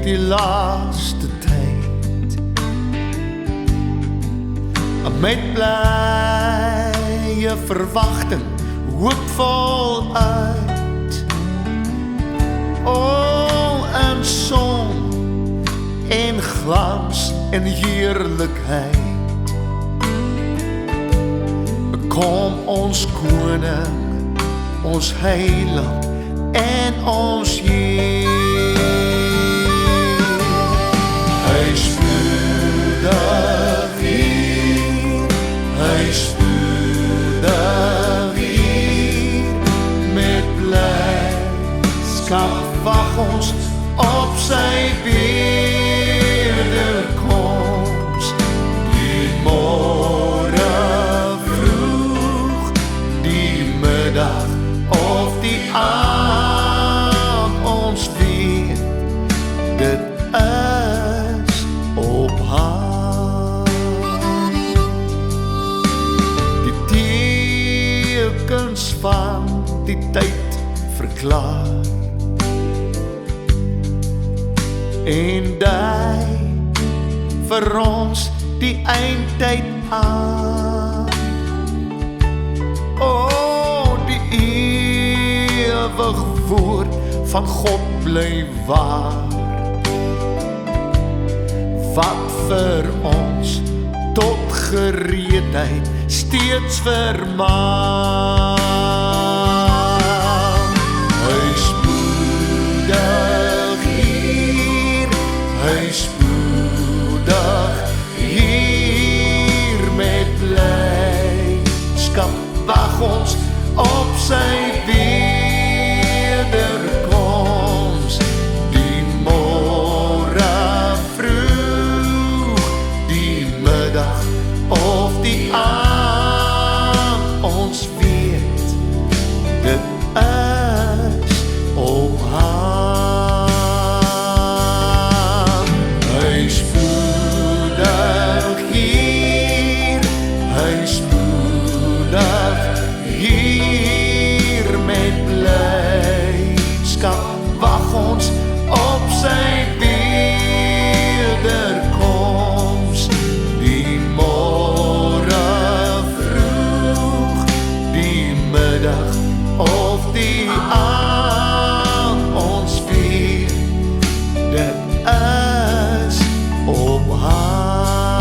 die laaste tyd met blye verwagting hoopvol uit. En son en glans en heerlikheid, kom ons koning, ons heiland en ons Heer. Hy spoedig hier, hy spoedig hier, met blydskap wag ons op sy wederkoms. Die môre vroeg, die middag of die aand, ons weet dit is op hand. Die tekens van die tyd verklaar en dui vir ons die eindtyd aan. Die ewige woord van God bly waar, wat vir ons tot gereedheid steeds vermaan. Hy spoedig hier, hy spoedig hier, met blydskap wag ons op sy wederkoms. Die môre vroeg, die middag of die aand, ons weet dit is op hand. Hy spoedig hier, hy spoedig hier, met blydskap wag ons op sy wederkoms. Die môre vroeg, die middag of die aand, ons weet dit is op hand.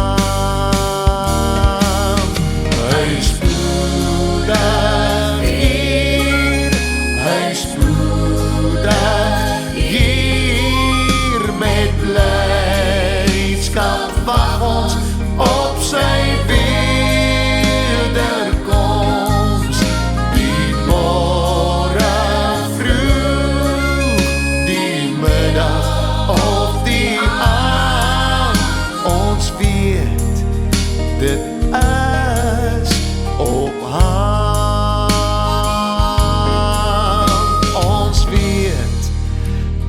Hy spoedig hier, hy spoedig hier, met blydskap wag ons op sy wederkoms. Die môre vroeg, die middag of die aand, ons weet dit is op hand. Ons weet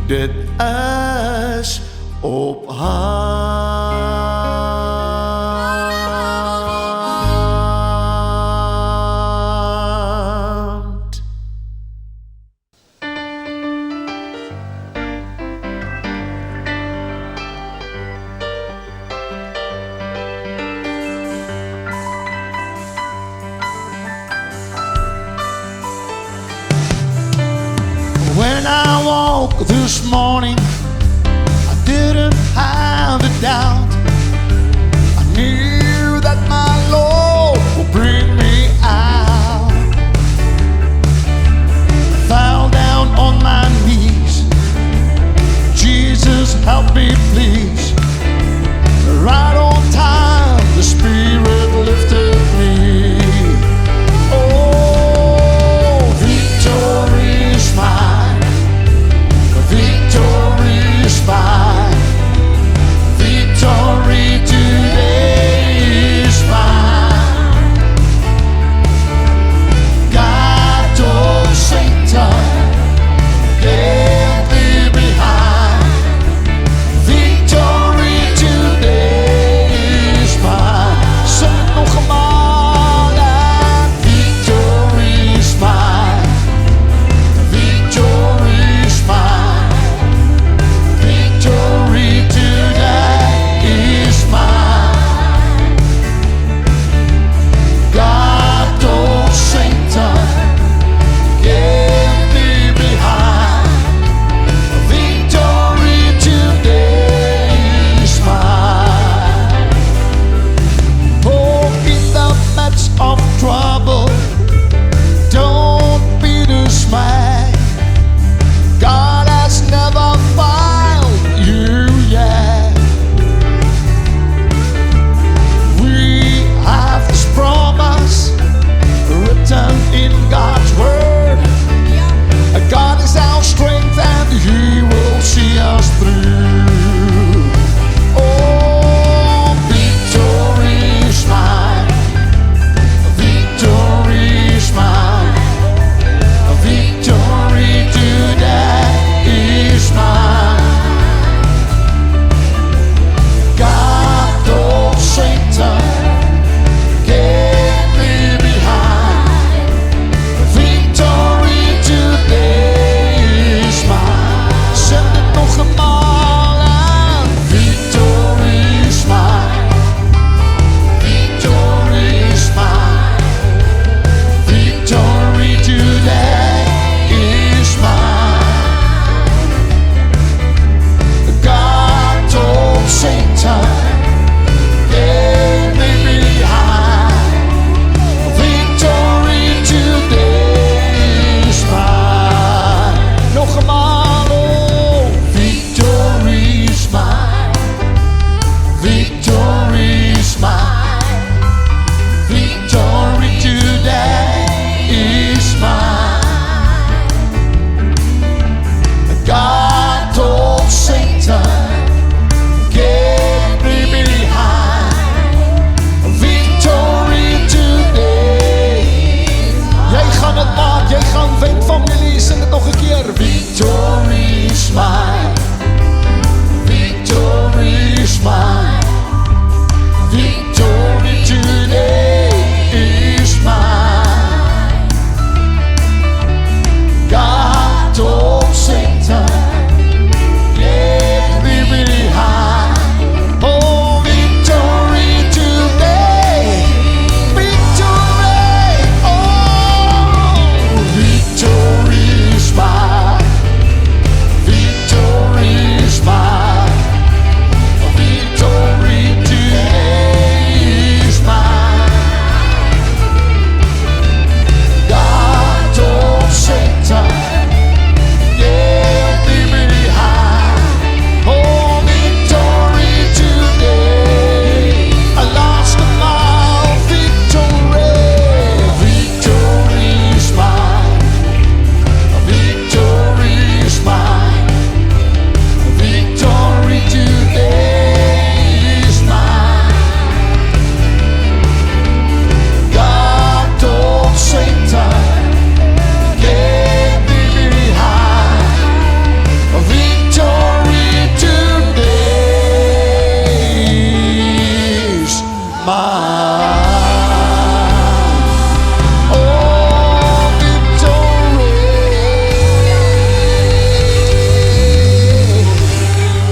dit is op hand. When I woke this morning, I didn't have a doubt. I knew that my Lord would bring me out. I fell down on my knees. Jesus, help me please. Right on time, the Spirit lifted me. Oh, victory is mine. Victory is mine. Victory through. Oh, victory is mine. Victory is mine. Victory today is mine. God told Satan, get me behind. Victory today is mine. Zend het nog eenmaal aan. Victory is mine. Victory is mine. Victory today is mine. God told Satan, get me behind. Victory today is mine. Nog eenmaal, oh. Victory is mine. Victory is mine. Victory today is mine. God told Satan, get me behind. Victory today. Jij gaat het maken, jij gaat weten familie, zing het nog een keer. Victory is mine. Victory is mine. Victory today is mine. God told Satan, get me behind. Oh, victory today. Victory. Oh, victory is mine. Victory is mine. Victory today is mine. God told Satan, get me behind. Oh, victory today. I lost them all. Victory. Victory is mine. Victory is mine. Victory today is mine. God told Satan, get me behind. Victory today is mine. Oh, victory.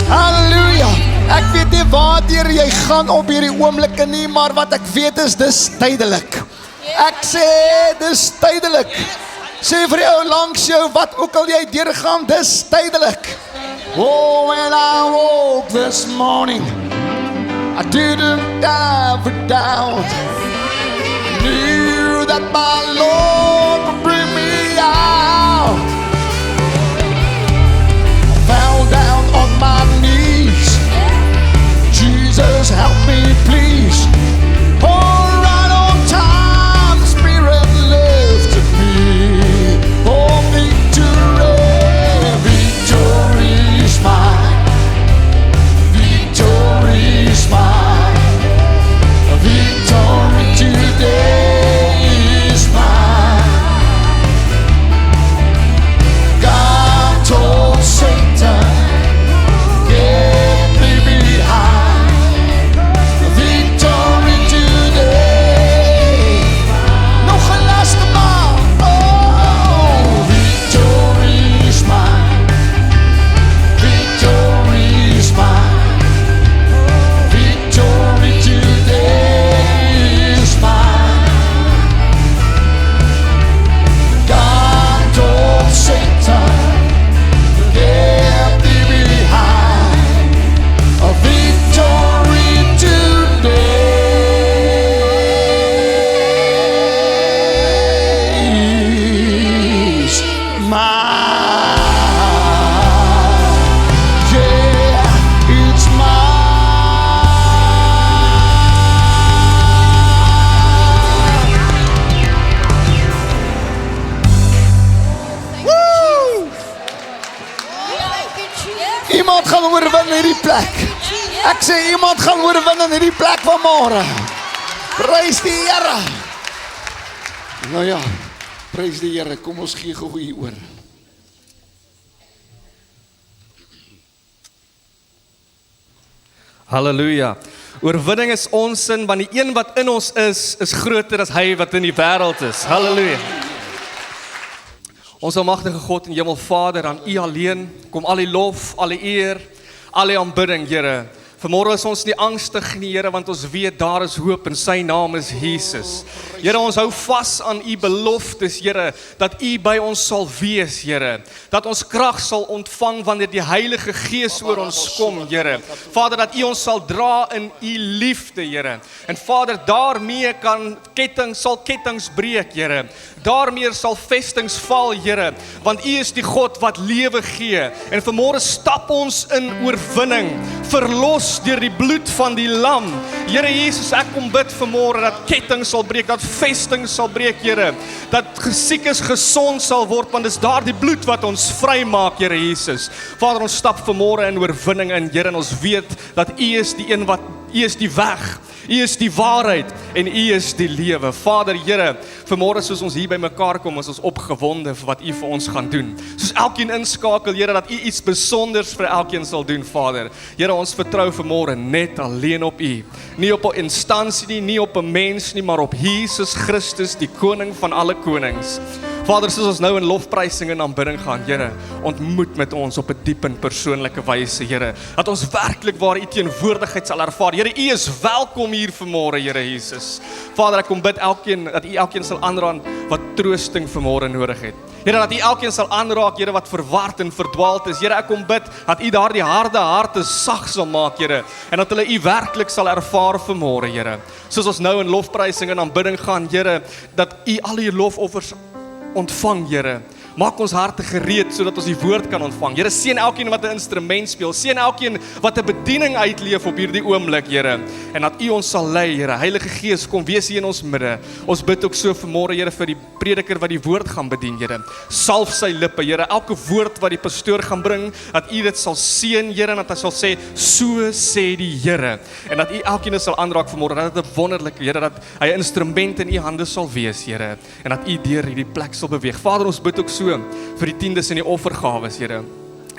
Halleluja. Ek weet nie waartoe jy gaan op hierdie oomblikke nie, maar wat ek weet is dis tydelik. Ek sê dis tydelik. Sê vir jou langs jou, wat ook al jy deurgaan, dis tydelik. Oh, when I woke this morning, I didn't have a doubt. I knew that my Lord would bring me out. I fell down on my knees. Jesus, help me, please. Oh, right on time, the Spirit lifted me. Oh, victory, victory is mine. Victory is mine. Victory today is mine. gaan oorwin in hierdie plek. Ek sê iemand gaan oorwin in hierdie plek vanmôre. Prys die Here. Nou ja, prys die Here. Kom ons gee gou hier oor. Halleluja. Oorwinning is ons sin, want die een wat in ons is groter as hy wat in die wêreld is. Halleluja. Ons almagtige God en Hemelvader, aan U alleen kom al die lof, al die eer, al die aanbidding, Here. Vanmôre is ons nie angstig nie, Here, want ons weet daar is hoop en sy naam is Jesus. Here, ons hou vas aan U beloftes, Here, dat U by ons sal wees, Here. Dat ons krag sal ontvang wanneer die Heilige Gees oor ons kom, Here. Vader, dat U ons sal dra in U liefde, Here. En Vader, daarmee sal kettings breek, Here. Daarmee sal vestings val, Here, want U is die God wat lewe gee. En vanmôre stap ons in oorwinning, verlos deur die bloed van die lam. Here Jesus, ek kom bid vanmôre dat kettings sal breek, dat vestings sal breek, Here. Dat siekes gesond sal word, want dis daardie bloed wat ons vry maak, Here Jesus. Vader, ons stap vanmôre in oorwinning in, Here, en ons weet dat U is die een wat U is die weg, U is die waarheid en U is die lewe. Vader, Here, vanmôre soos ons hier by mekaar kom, is ons opgewonde vir wat U vir ons gaan doen. Soos elkeen inskakel, Here, dat U iets besonders vir elkeen sal doen, Vader. Here, ons vertrou vanmôre net alleen op U. Nie op 'n instansie nie, nie op 'n mens nie, maar op Jesus Christus, die koning van alle konings. Vader, soos ons nou in lofprysing en aanbidding gaan, Here, ontmoet met ons op 'n diep en persoonlike wyse, Here. Dat ons werklik waar U teenwoordigheid sal ervaar. Here, U is welkom hier vanmôre, Here Jesus. Vader, ek kom bid dat U elkeen sal aanraak wat troosting vanmôre nodig het. Here, dat U elkeen sal aanraak, Here, wat verward en verdwaald is. Here, ek kom bid dat U daardie harde harte sag sal maak, Here, en dat hulle U werklik sal ervaar vanmôre, Here. Soos ons nou in lofprysing en aanbidding gaan, Here, dat U al die lofoffers ontvang, Here. Maak ons harte gereed sodat ons die woord kan ontvang. Here, seën elkeen wat 'n instrument speel, seën elkeen wat 'n bediening uitleef op hierdie oomblik, Here. En dat U ons sal lei, Here. Heilige Gees, kom wees hier in ons midde. Ons bid ook so vanmôre, Here, vir die prediker wat die woord gaan bedien, Here. Salf sy lippe, Here. Elke woord wat die pastoor gaan bring, dat U dit sal seën, Here, en dat hy sal sê, so sê die Here. En dat U elkeen sal aanraak vanmôre, dat dit 'n wonderlike, Here, dat hy 'n instrument in U hande sal wees, Here. En dat U deur hierdie plek sal beweeg. Vader, ons bid ook so vir die tiendes en die offergawes, Here.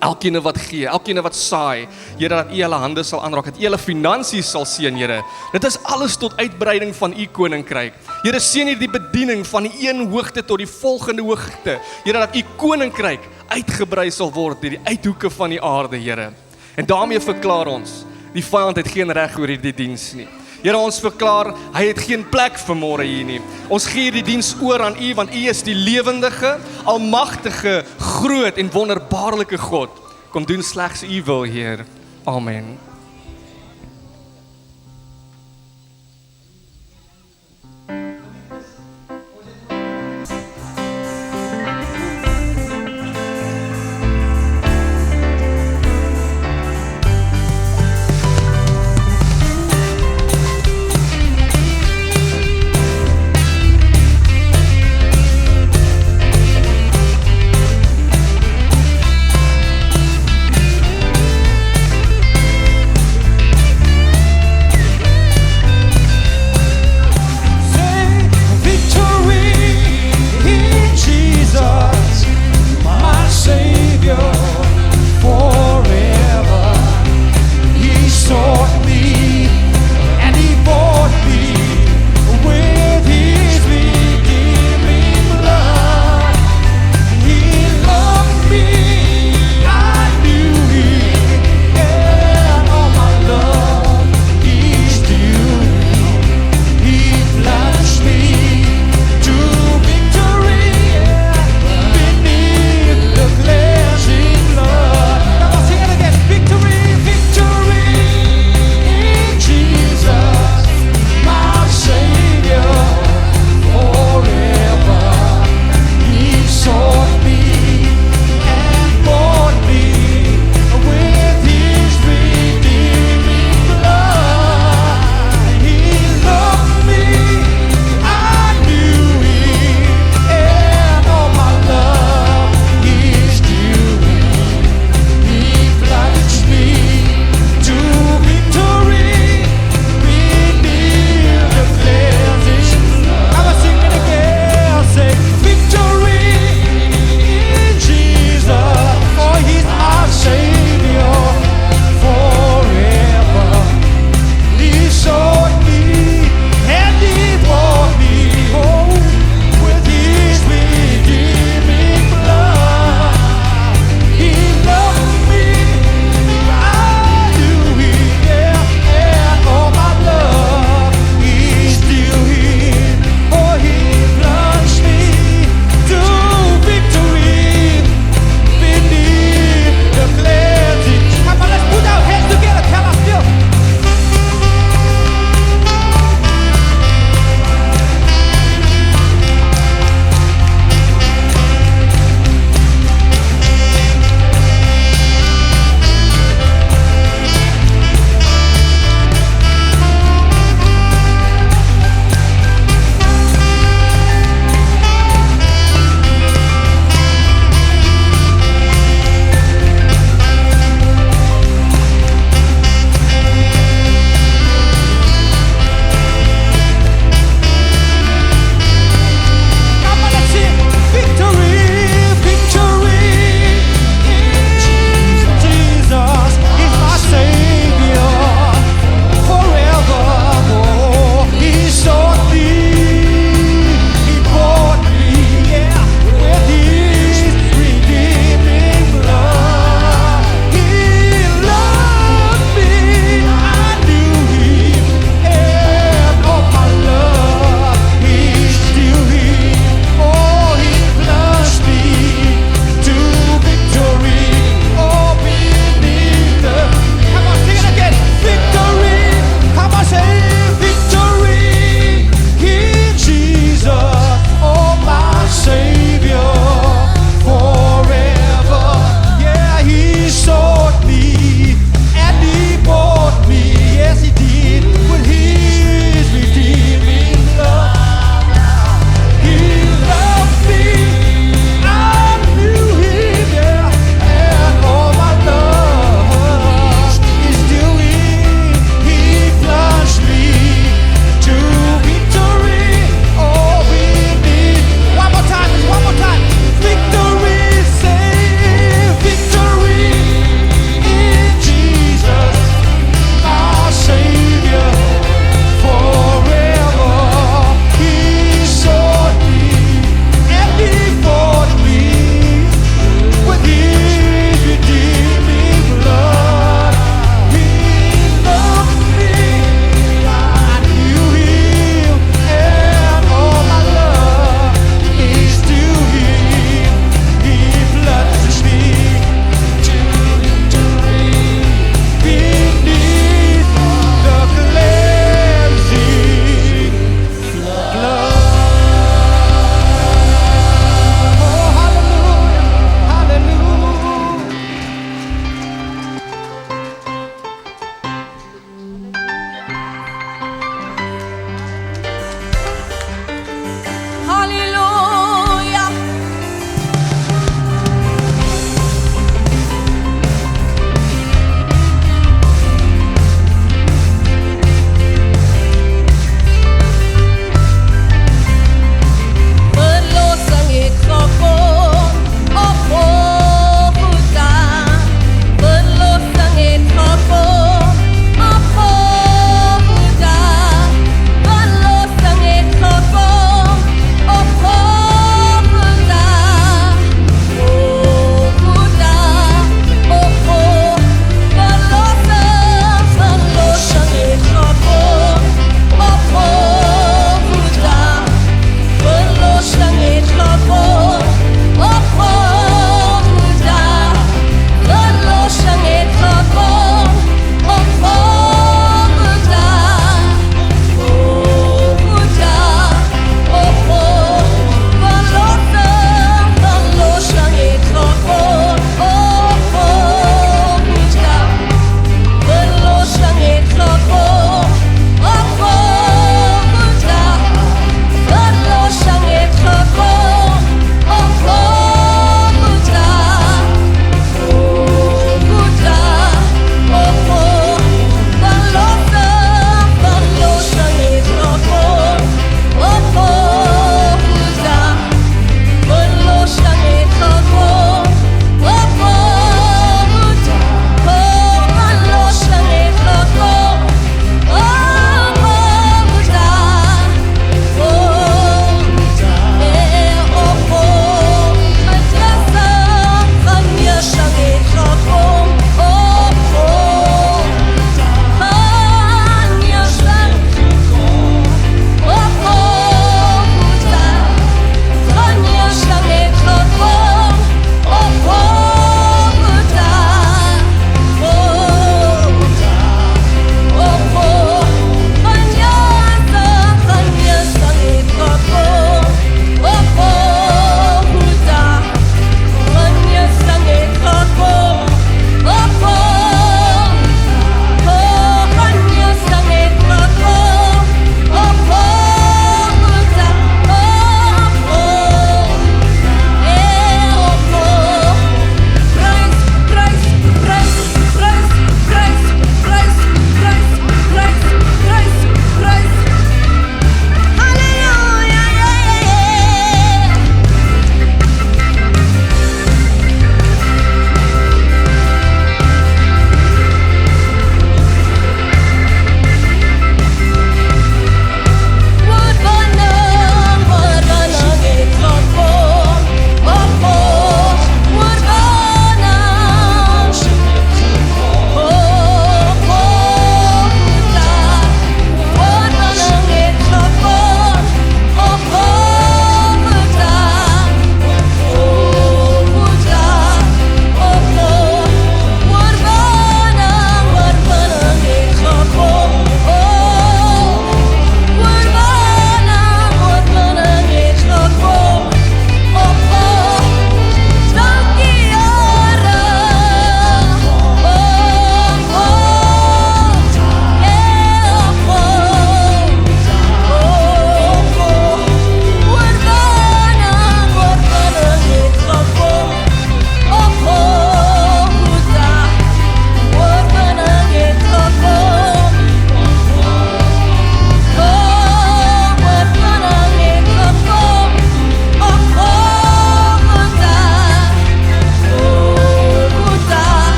Elkeen wat gee, elkeen wat saai, Here, dat U hulle hande sal aanraak, dat U hulle finansies sal seën, Here. Dit is alles tot uitbreiding van U koninkryk. Here, seën hierdie bediening van die een hoogte tot die volgende hoogte. Here, dat U koninkryk uitgebrei sal word deur die uithoeke van die aarde, Here. En daarmee verklaar ons, die vyand het geen reg oor hierdie diens nie. Here, ons verklaar, hy het geen plek vanmôre hier nie. Ons gee die diens oor aan U, want U is die lewendige, almagtige, groot en wonderbaarlike God. Kom doen slegs U wil, Heer. Amen.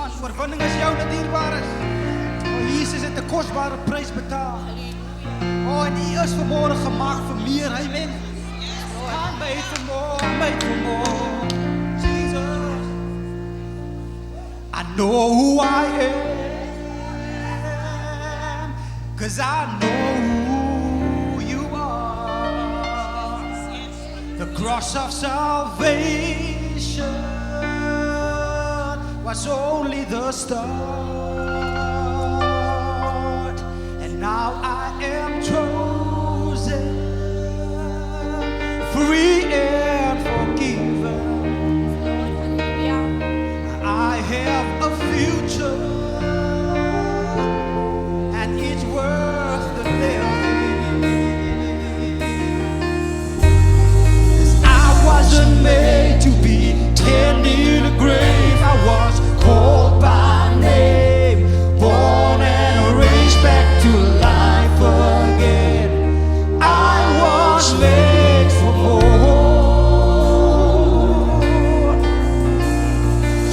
want oorwinning is jou wat dierbaar is. Jesus het 'n kosbare prys betaal. En U is vanmôre gemaak vir meer, amen. I'm made for more, made for more. Jesus, I know who I am, 'cause I know who You are. The cross of salvation was only the start, and now I am chosen, free and forgiven. I have a future, and it's worth the living. 'Cause I wasn't made to be tend in a grave. I was called by name, born and raised back to life again. I was made for more.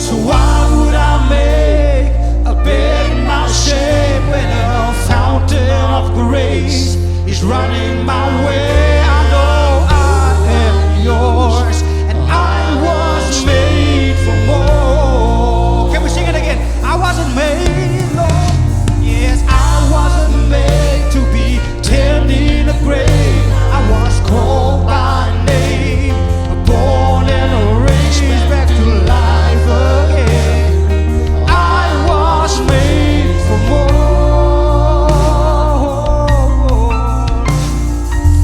So why would I make a bed in my shame when a fountain of grace is running my way? I know I am yours, and I was made for more. Can we sing it again? I wasn't made, Lord. Yes, I wasn't made to be tend in a grave. I was called by name, born and raised back to life again. I was made for more.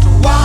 So why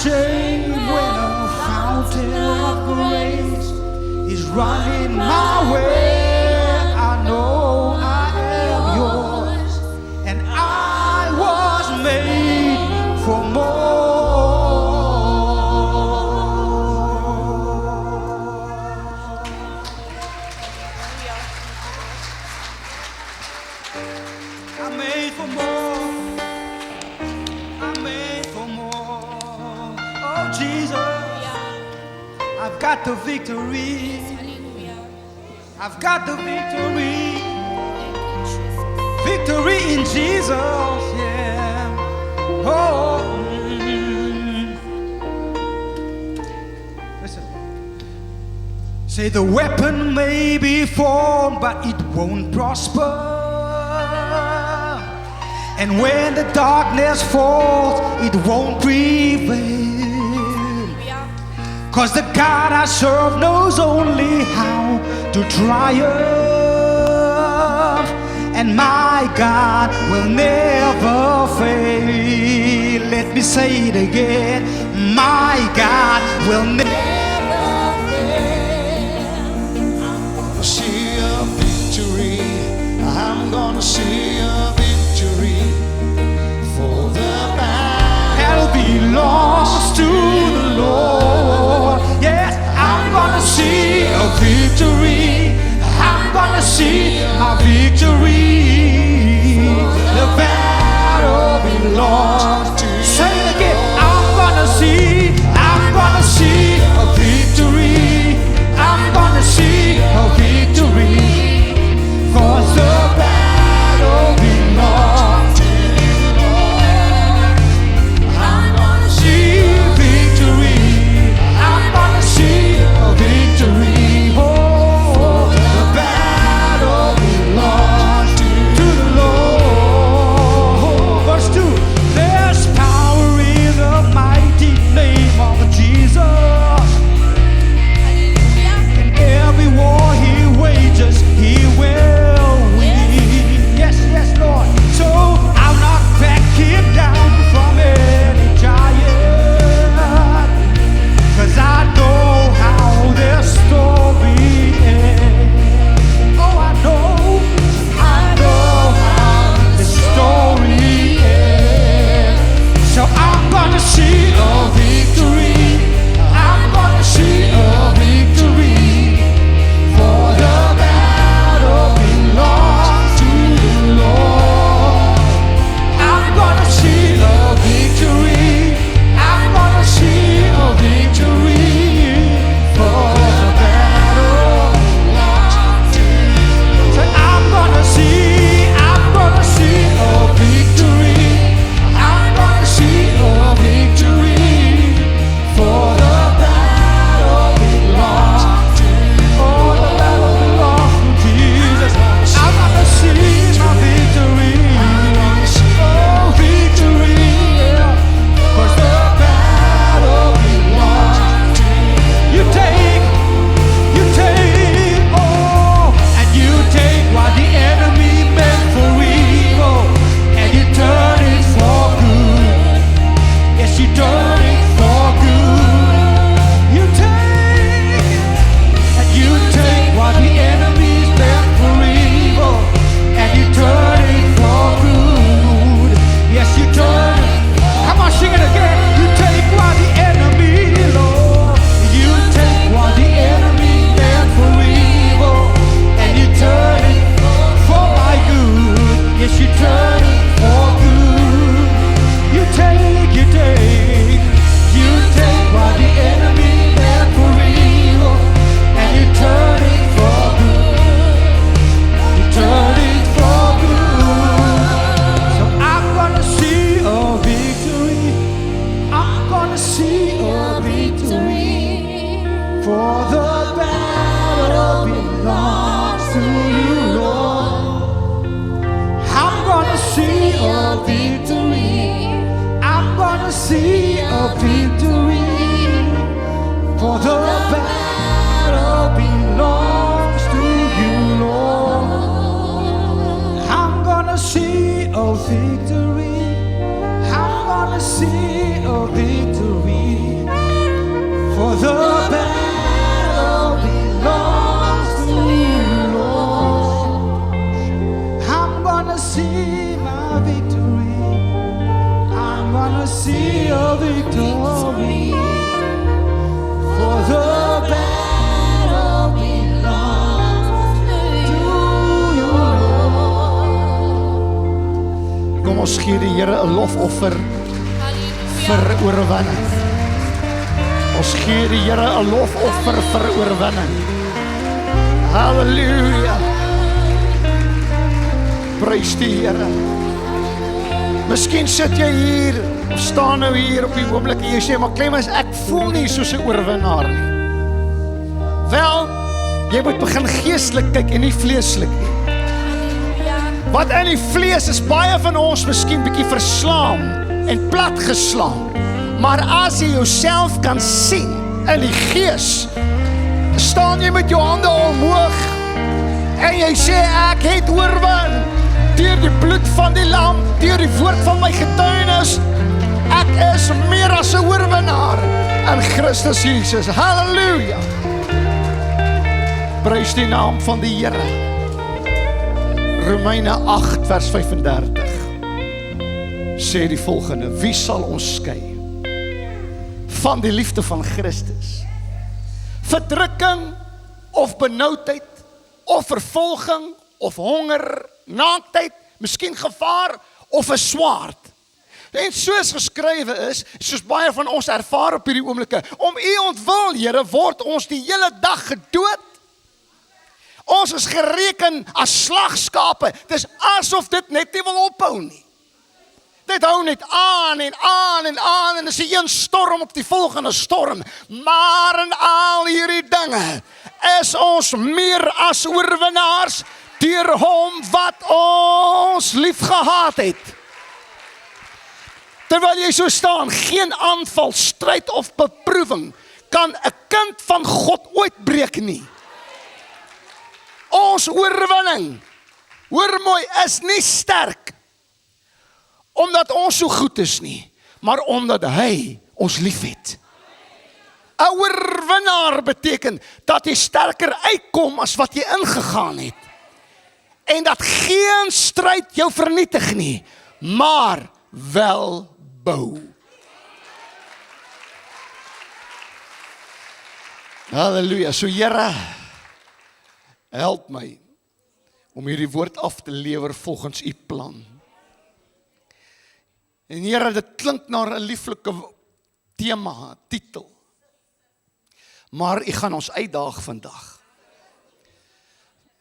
shame when a fountain of grace is running my way. I know I am yours, and I was made for more. I'm made for more. I'm made for more. Oh Jesus, I've got the victory. I've got the victory. Victory in Jesus, yeah. Oh, listen. Say the weapon may be formed, but it won't prosper. And when the darkness falls, it won't prevail. 'Cause the God I serve knows only how to triumph, and my God will never fail. Let me say it again. My God will never fail. I'm gonna see a victory. I'm gonna see a victory. For the battle belongs to the Lord. Yes, I'm gonna see a victory. I'm gonna see my victory. The battle belongs to you. Say it again. I'm gonna see a victory. I'm gonna see a victory. 'Cause the battle belongs to you, Lord. I'm gonna see victory. I'm gonna see a victory. Oh, the battle belongs to the Lord. Verse 2. There's power in the mighty name of Jesus. In every war he wages, he will win. Yes, yes, Lord. So I'll not back him down from any giant, 'cause I know how their story ends. Oh, I know how the story ends. So I'm gonna see a victory. I'm gonna see a victory. For the battle belongs to the Lord. I'm gonna see a victory. I'm gonna see a victory. For the battle belongs to the Lord. Say, I'm gonna see a victory. I'm gonna see a victory. For the battle belongs to the Lord. Oh, the battle belongs to Jesus. I'm gonna see my victory. Oh, victory, yeah. 'Cause the battle belongs to you. You take, oh, and you take what the enemy meant for evil, and you turn it for good. Yes, you turn it for good. You take, and you take what the enemy's meant for evil, and you turn it for good. Yes, you turn it. Come on, sing it again. You take what the enemy, Lord. You take what the enemy meant for evil, and you turn it for my good. Yes, you turn it for good. You take, you take what the enemy meant for evil, and you turn it for good. You turn it for good. So I'm gonna see a victory. I'm gonna see a victory. For the battle belongs to you, Lord. I'm gonna see a victory. I'm gonna see a victory. For the battle belongs to you, Lord. I'm gonna see a victory. I'm gonna see a victory. sea of victory, for the battle belongs to you, Lord. Kom ons gee die Here 'n lofoffer vir oorwinning. Ons gee die Here 'n lofoffer vir oorwinning. Halleluja. Prys die Here. Miskien sit jy hier, of staan nou hier op die oomblik en jy sê, maar Clemens, ek voel nie soos 'n oorwinnaar nie. Wel, jy moet begin geestelik kyk en nie vleeslik nie. Wat in die vlees is baie van ons miskien bietjie verslaan en platgeslaan. Maar as jy jouself kan sien in die gees, staan jy met jou hande omhoog en jy sê, ek het oorwin deur die bloed van die lam, deur die woord van my getuienis. Ek is meer as 'n oorwinnaar in Christus Jesus. Halleluja. Prys die naam van die Here. Romeine 8 vers 35 sê die volgende: wie sal ons skei van die liefde van Christus? Verdrukking of benoudheid of vervolging of honger, naaktheid, miskien gevaar of 'n swaard. En soos geskrywe is, soos baie van ons ervaar op hierdie oomblikke, om U ontwil, Here, word ons die hele dag gedood. Ons is gereken as slagskape. Dis asof dit net nie wil ophou nie. Dit hou net aan en aan en aan en dis die een storm op die volgende storm. Maar in al hierdie dinge is ons meer as oorwinnaars deur hom wat ons liefgehad het. Terwyl jy so staan, geen aanval, stryd of beproewing kan 'n kind van God ooit breek nie. Ons oorwinning, hoor mooi, is nie sterk omdat ons so goed is nie, maar omdat hy ons liefhet. 'n Oorwinnaar beteken dat jy sterker uitkom as wat jy ingegaan het. En dat geen stryd jou vernietig nie, maar wel bou. Halleluja. So Here, help my om hierdie woord af te lewer volgens U plan. En Here, dit klink na 'n lieflike tema, titel. Maar U gaan ons uitdaag vandag.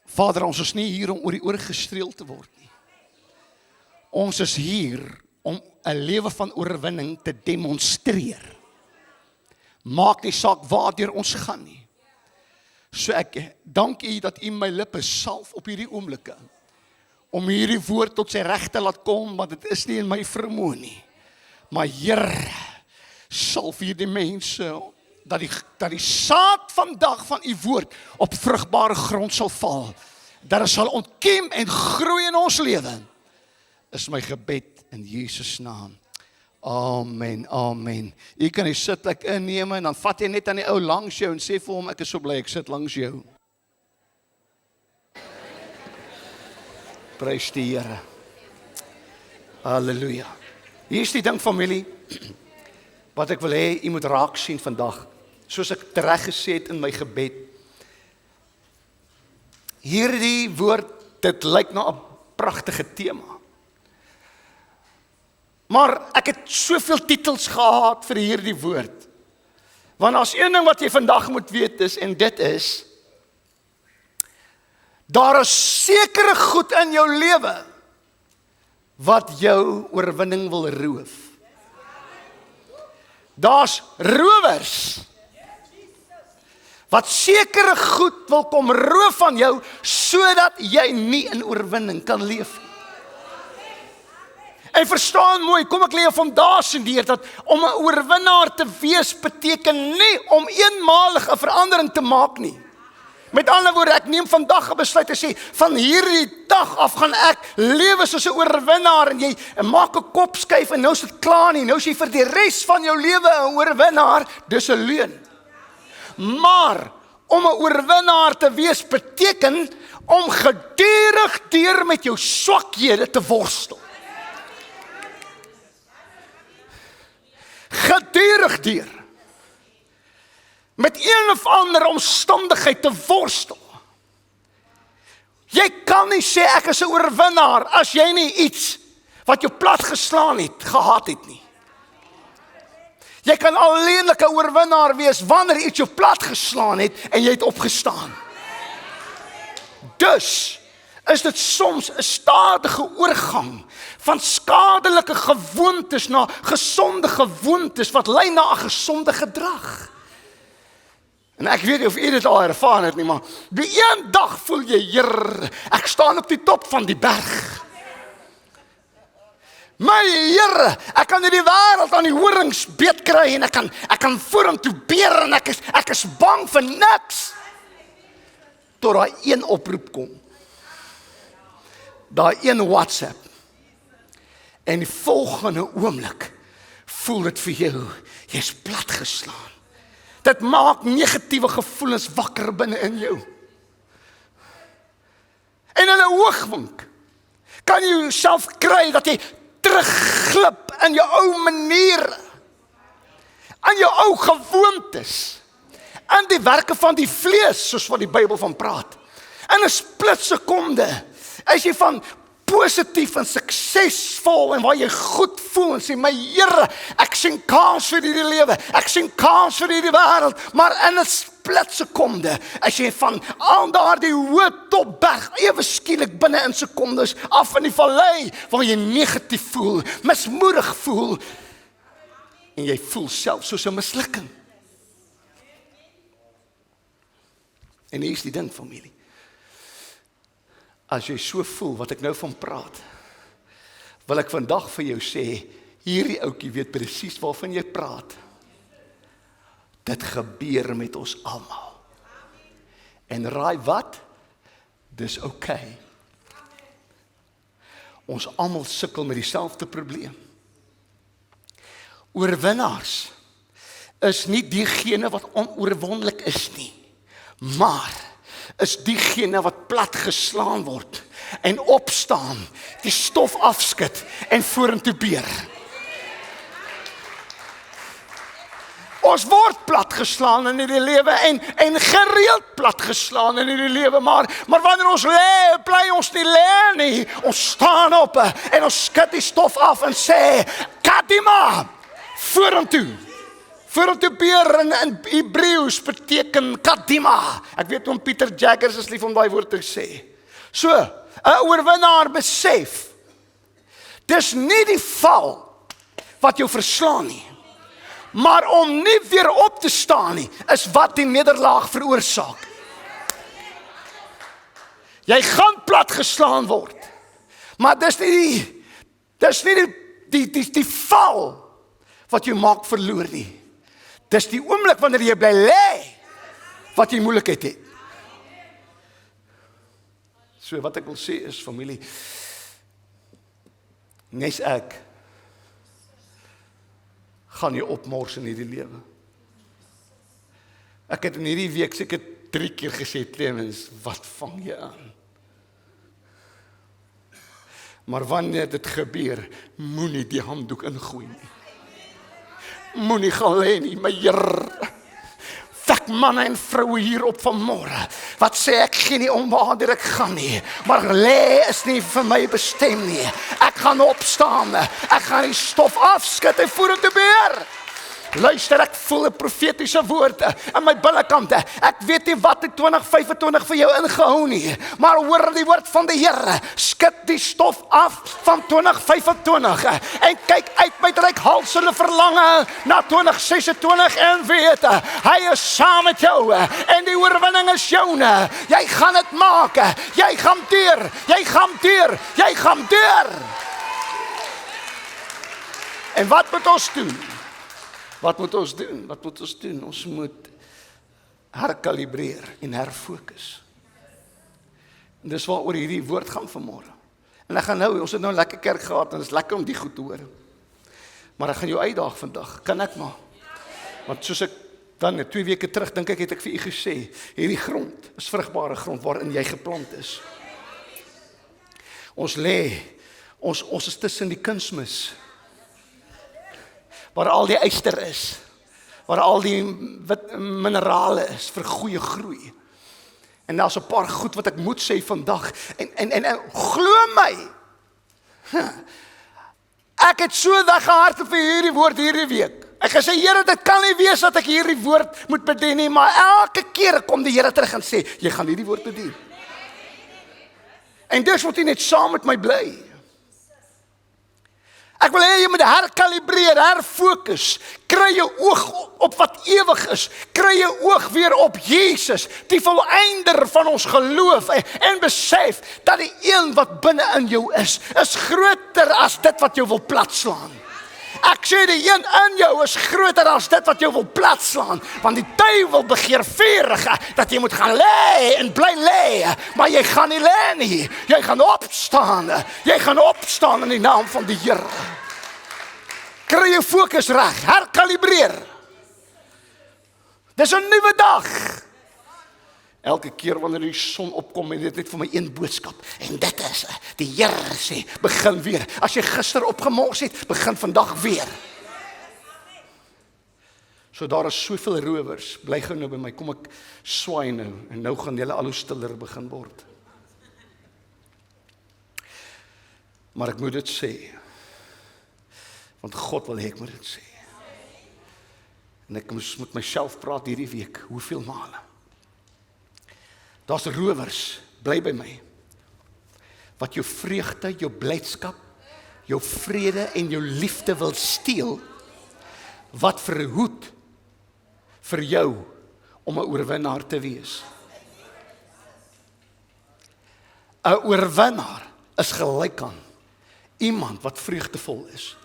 Vader, ons is nie hier om oor die oor gestreel te word nie. Ons is hier om 'n lewe van oorwinning te demonstreer. Maak nie saak waardeur ons gaan nie. So ek dank U dat U my lippe salf op hierdie oomblikke, om hierdie woord tot sy reg te laat kom, want dit is nie in my vermoë nie. Maar Here, salf hierdie mense, dat die saad vandag van U woord op vrugbare grond sal val, dat het sal ontkiem en groei in ons lewe, is my gebed in Jesus naam. Amen, amen. U kan die sitplek inneem en dan vat jy net aan die ou langs jou en sê vir hom, ek is so bly ek sit langs jou. Prys die Here. Halleluja. Hier is die ding, familie, wat ek wil hê, u moet raak sien vandag, soos ek tereg gesê het in my gebed. Hierdie woord, dit lyk na 'n pragtige tema. Maar ek het soveel titels gehad vir hierdie woord. Want as een ding wat jy vandag moet weet is, en dit is, daar is sekere goed in jou lewe wat jou oorwinning wil roof. Daar's rowers wat sekere goed wil kom roof van jou, sodat jy nie in oorwinning kan leef. En verstaan mooi, kom ek lê 'n fondasie neer, dat om 'n oorwinnaar te wees beteken nie om eenmalig 'n verandering te maak nie. Met ander woorde, ek neem vandag 'n besluit te sê, van hierdie dag af gaan ek lewe soos 'n oorwinnaar, en jy maak 'n kop skuif en nou is dit klaar nie, nou is jy vir die res van jou lewe 'n oorwinnaar, dis 'n leuen. Maar om 'n oorwinnaar te wees beteken om gedurig deur met jou swakhede te worstel. gedurig deur met een of ander omstandigheid te worstel. Jy kan nie sê ek is 'n oorwinnaar as jy nie iets wat jou plat geslaan het, gehad het nie. Jy kan alleenlik 'n oorwinnaar wees wanneer iets jou plat geslaan het en jy het opgestaan. Dus is dit soms 'n stadige oorgang van skadelike gewoontes na gesonde gewoontes wat lei na 'n gesonde gedrag. En ek weet nie of jy dit al ervaar het nie, maar die een dag voel jy, Here, ek staan op die top van die berg. My Here, ek kan hierdie wêreld aan die horings beet kry en ek kan vorentoe beer en ek is bang vir niks. Tot daai een oproep kom. Daai een WhatsApp. En die volgende oomblik voel dit vir jou, jy's platgeslaan. Dit maak negatiewe gevoelens wakker binne in jou. En in 'n oogwink kan jy jouself kry dat jy terugglip in jou ou maniere, aan jou ou gewoontes, in die werke van die vlees, soos wat die Bybel van praat. In 'n splitsekonde is jy van positief en suksesvol en waar jy goed voel en sê, my Here, ek sien kans vir hierdie lewe, ek sien kans vir hierdie wêreld, maar in 'n splitsekonde is jy van al daardie hoë topberg ewe skielik binne in sekondes af in die vallei waar jy negatief voel, mismoedig voel en jy voel self soos 'n mislukking. En hier is die ding, familie. As jy so voel wat ek nou van praat, wil ek vandag vir jou sê, hierdie ouetjie weet presies waarvan jy praat. Dit gebeur met ons almal. En raai wat? Dis okay. Ons almal sukkel met dieselfde probleem. Oorwinnaars is nie diegene wat onoorwondelik is nie, maar is diegene wat plat geslaan word en opstaan, die stof afskud en vorentoe beer. Ons word platgeslaan in hierdie lewe en gereeld platgeslaan in hierdie lewe, maar wanneer ons lê, bly ons nie lê nie. Ons staan op en ons skud die stof af en sê, Kadima, vorentoe. Vorentoe beer in Hebreëus beteken Kadima. Ek weet om Pieter Jaggers is lief om daai woord te sê. So, 'n oorwinnaar besef, dis nie die val wat jou verslaan nie, maar om nie weer op te staan nie, is wat die nederlaag veroorsaak. Jy gaan platgeslaan word, maar dis nie die val wat jou maak verloor nie. Dis die oomblik wanneer jy bly lê, wat jy moeilikheid het. So wat ek wil sê is, familie, nes ek gaan jy opmors in hierdie lewe. Ek het in hierdie week seker 3 keer gesê, Clemens, wat vang jy aan? Maar wanneer dit gebeur, moenie die handdoek ingooi nie. Moenie gaan lê nie, my Here. Wek manne en vroue hier op vanmôre, wat sê ek gee nie om waar ek gaan nie, maar lê is nie vir my bestem nie. Ek gaan opstaan, ek gaan die stof afskud en vorentoe beer. Luister, ek voel 'n profetiese woord aan my binnekant. Ek weet nie wat in 2025 vir jou ingehou nie, maar hoor die woord van die Here. Skud die stof af van 2025 en kyk uit met reikhalsende verlange na 2026 en weet, hy is saam met jou en die oorwinning is joune. Jy gaan dit maak. Jy gaan deur. Jy gaan deur. Jy gaan deur. En wat moet ons doen? Wat moet ons doen? Wat moet ons doen? Ons moet herkalibreer en herfokus. En dis waaroor hierdie woord gaan vanmôre. En ek gaan nou, ons het nou 'n lekker kerk gehad en dit is lekker om die goed te hoor. Maar ek gaan jou uitdaag vandag, kan ek maar. Want soos ek dan 2 weke terug dink ek het ek vir u gesê, hierdie grond is vrugbare grond waarin jy geplant is. Ons lê, ons is tussen die kunsmis. waar al die yster is, waar al die minerale is vir goeie groei. En daar's 'n paar goed wat ek moet sê vandag, en glo my, ek het so weggehardloop vir hierdie woord hierdie week. Ek gesê, Here, dit kan nie wees dat ek hierdie woord moet bedien nie, maar elke keer kom die Here terug en sê, jy gaan hierdie woord bedien. En dus moet jy net saam met my bly. Ek wil hê jy moet herkalibreer, herfokus, kry jou oog op wat ewig is, kry jou oog weer op Jesus, die volëinder van ons geloof, en besef dat die een wat binne in jou is groter as dit wat jou wil platslaan. Ek sê die een in jou is groter as dit wat jou wil platslaan, want die duiwel begeer vurig dat jy moet gaan lê en bly lê, maar jy gaan nie lê nie, jy gaan opstaan in die naam van die Here. Kry jou fokus reg, herkalibreer. Dis 'n nuwe dag. Elke keer wanneer die son opkom en dit net vir my een boodskap, en dit is, die Here sê, begin weer. As jy gister opgemors het, begin vandag weer. So daar is soveel rowers, bly gou nou by my, kom ek swaai nou, en nou gaan julle al hoe stiller begin word. Maar ek moet dit sê, want God wil hê ek moet dit sê. En ek moes met myself praat hierdie week, hoeveel male. Daar's rowers, bly by my, wat jou vreugde, jou blydskap, jou vrede en jou liefde wil steel, wat verhoed vir jou om 'n oorwinnaar te wees. 'n Oorwinnaar is gelyk aan iemand wat vreugdevol is.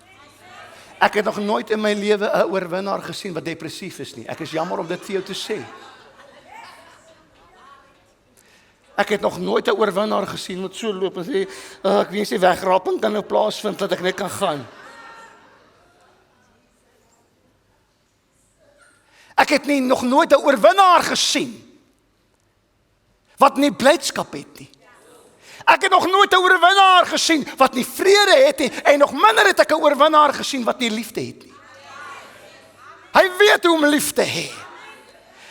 Ek het nog nooit in my lewe 'n oorwinnaar gesien wat depressief is nie. Ek is jammer om dit vir jou te sê. Ek het nog nooit 'n oorwinnaar gesien wat so loop en sê, ek weet nie wegraping kan nou plaasvind dat ek net kan gaan. Ek het nog nooit 'n oorwinnaar gesien wat nie blydskap het nie. Ek het nog nooit 'n oorwinnaar gesien wat nie vrede het nie, en nog minder het ek 'n oorwinnaar gesien wat nie liefde het nie. Hy weet hoe om lief te hê.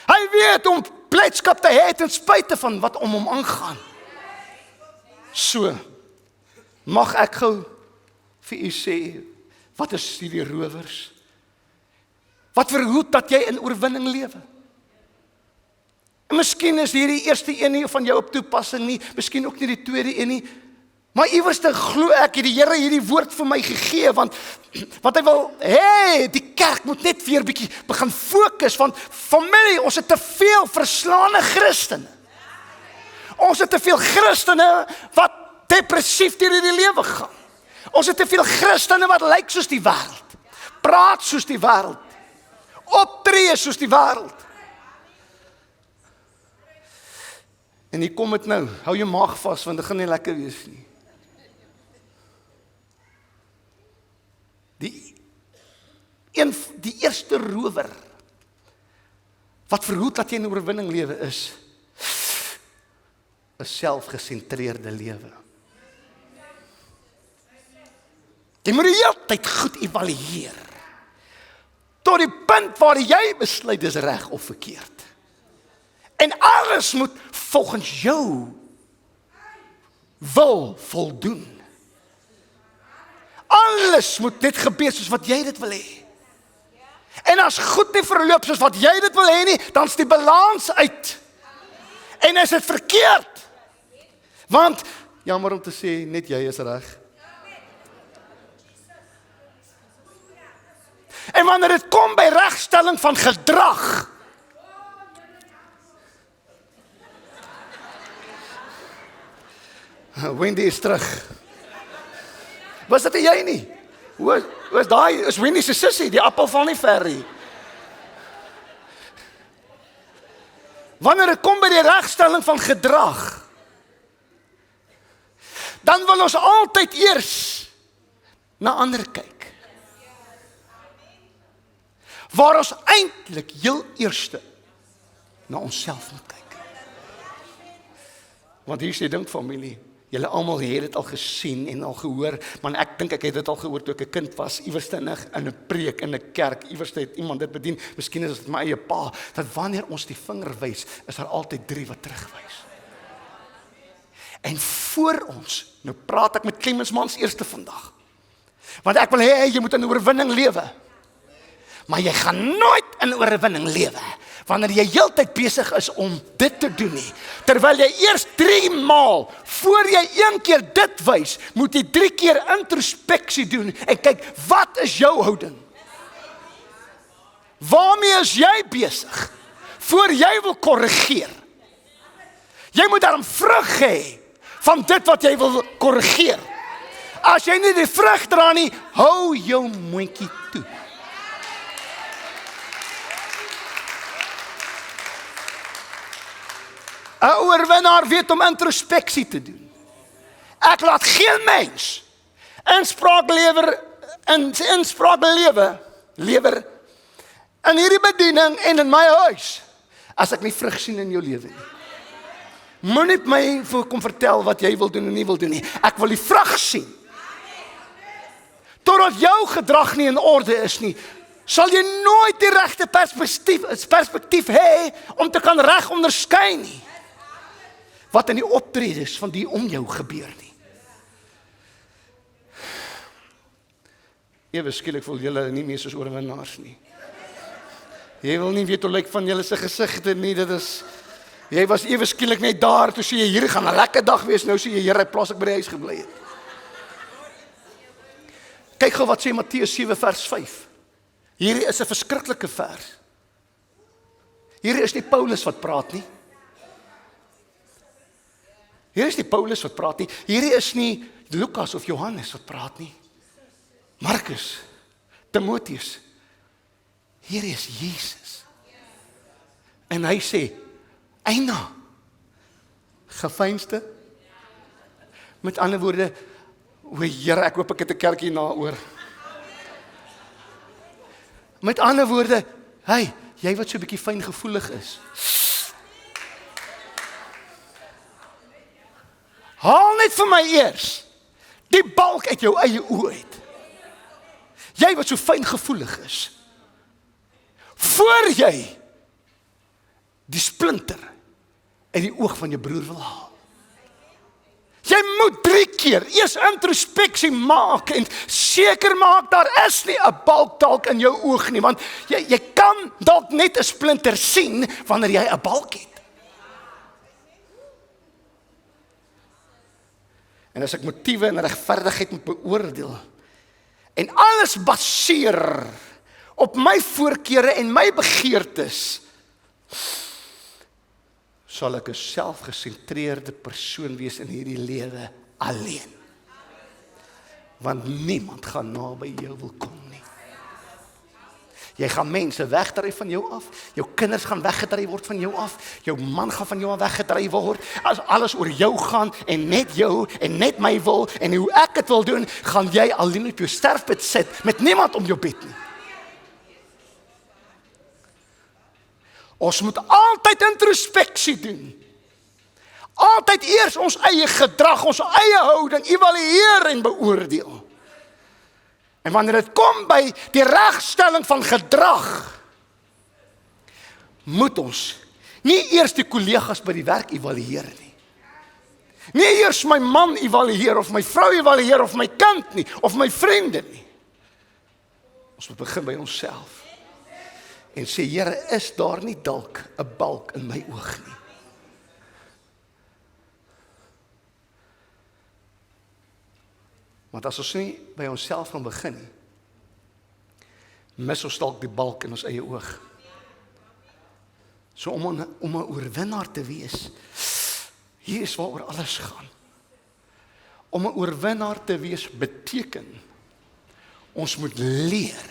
Hy weet om blydskap te hê ten spyte van wat om hom aangaan. So, mag ek gou vir u sê, wat is hierdie rowers? Wat verhoed dat jy in oorwinning lewe? En miskien is hierdie eerste een nie van jou op toepassing nie, miskien ook nie die tweede een nie, maar iewers te glo ek, het die Here hierdie woord vir my gegee, want hy wil, die kerk moet net weer bietjie begin fokus, want familie, ons het te veel verslaane Christene. Ons het te veel Christene wat depressief deur die lewe gaan. Ons het te veel Christene wat lyk soos die wêreld, praat soos die wêreld, optree soos die wêreld. En hier kom dit nou, hou jou maag vas, want dit gaan nie lekker wees nie. Die eerste rower, wat verhoed dat jy in oorwinning lewe is 'n selfgesentreerde lewe. Jy moet die hele tyd goed evalueer, tot die punt waar jy besluit is reg of verkeerd. En alles moet volgens jou wil voldoen. Alles moet net gebeur soos wat jy dit wil hê. En as goed nie verloop soos wat jy dit wil hê nie, dan is die balans uit. En is dit verkeerd. Want, jammer om te sê, net jy is reg. En wanneer dit kom by regstelling van gedrag, Wendy is terug. Was dit jy nie? Hoe is daai, is Wendy se sussie, die appel val nie ver nie. Wanneer dit kom by die regstelling van gedrag, dan wil ons altyd eers na ander kyk. Waar ons eintlik heel eerste na onsself moet kyk. Want hier is die ding, familie, Julle almal het dit al gesien en al gehoor, maar ek dink ek het dit al gehoor toe ek 'n kind was, iewers in 'n preek in 'n kerk, iewers het iemand dit bedien, miskien is dit my eie pa, dat wanneer ons die vinger wys, is daar altyd 3 wat terugwys. En voor ons, nou praat ek met Clemensmans eerste vandag, want ek wil hê jy moet in oorwinning lewe. Maar jy gaan nooit in oorwinning lewe wanneer jy heeltyd besig is om dit te doen nie. Terwyl jy eers 3 maal, voor jy 1 keer dit wys, moet jy 3 keer introspeksie doen en kyk, wat is jou houding? Waarmee is jy besig? Voor jy wil korrigeer. Jy moet daarom vrug hê van dit wat jy wil korrigeer. As jy nie die vrug dra nie, hou jou mondjie toe. Een oorwinnaar weet om introspeksie te doen. Ek laat geen mens inspraak lewer in hierdie bediening en in my huis, as ek nie vrug sien in jou lewe nie. Moenie my kom vertel wat jy wil doen en nie wil doen nie. Ek wil die vrug sien. Totdat jou gedrag nie in orde is nie, sal jy nooit die regte perspektief hê om te kan reg onderskei nie. Wat in die optredes van die om jou gebeur nie. Ewe skielik voel julle nie meer soos oorwinnaars nie. Jy wil nie weet hoe lyk van julle se gesigte nie, jy was ewe skielik net daar, toe sê jy, hier gaan 'n lekker dag wees, nou sê jy, Here, plaas ek by die huis gebly het. Kyk gou wat sê Matteus 7 vers 5. Hierdie is 'n verskriklike vers. Hierdie is nie Paulus wat praat nie. Hierdie is nie Lukas of Johannes wat praat nie. Markus, Timoteus. Hierdie is Jesus. En hy sê, Eina, gefeinste. Met ander woorde, o Here, ek hoop ek het 'n kerk hierna oor. Met ander woorde, hey, jy wat so 'n bietjie fyngevoelig is. Haal net vir my eers die balk uit jou eie oë uit. Jy wat so fyngevoelig is. Voor jy die splinter uit die oog van jou broer wil haal. Jy moet 3 keer eers introspeksie maak en seker maak daar is nie 'n balk dalk in jou oog nie, want jy kan dalk net 'n splinter sien wanneer jy 'n balk het. En as ek motiewe en regverdigheid moet beoordeel en alles baseer op my voorkeure en my begeertes, sal ek 'n selfgesentreerde persoon wees in hierdie lewe alleen. Want niemand gaan naby jou wil kom nie. Jy gaan mense wegdryf van jou af, jou kinders gaan weggedryf word van jou af, jou man gaan van jou af weggedryf word, as alles oor jou gaan en net jou en net my wil en hoe ek dit wil doen, gaan jy alleen op jou sterfbed sit met niemand om jou bed nie. Ons moet altyd introspeksie doen. Altyd eers ons eie gedrag, ons eie houding evalueer en beoordeel. En wanneer dit kom by die regstelling van gedrag, moet ons nie eers die kollegas by die werk evalueer nie. Nie eers my man evalueer of my vrou evalueer of my kind nie, of my vriende nie. Ons moet begin by onsself. En sê, Here, is daar nie dalk 'n balk in my oog nie? Want as ons nie by onsself gaan begin nie, mis ons dalk die balk in ons eie oog. So om 'n oorwinnaar te wees, hier is waaroor alles gaan. Om 'n oorwinnaar te wees beteken, ons moet leer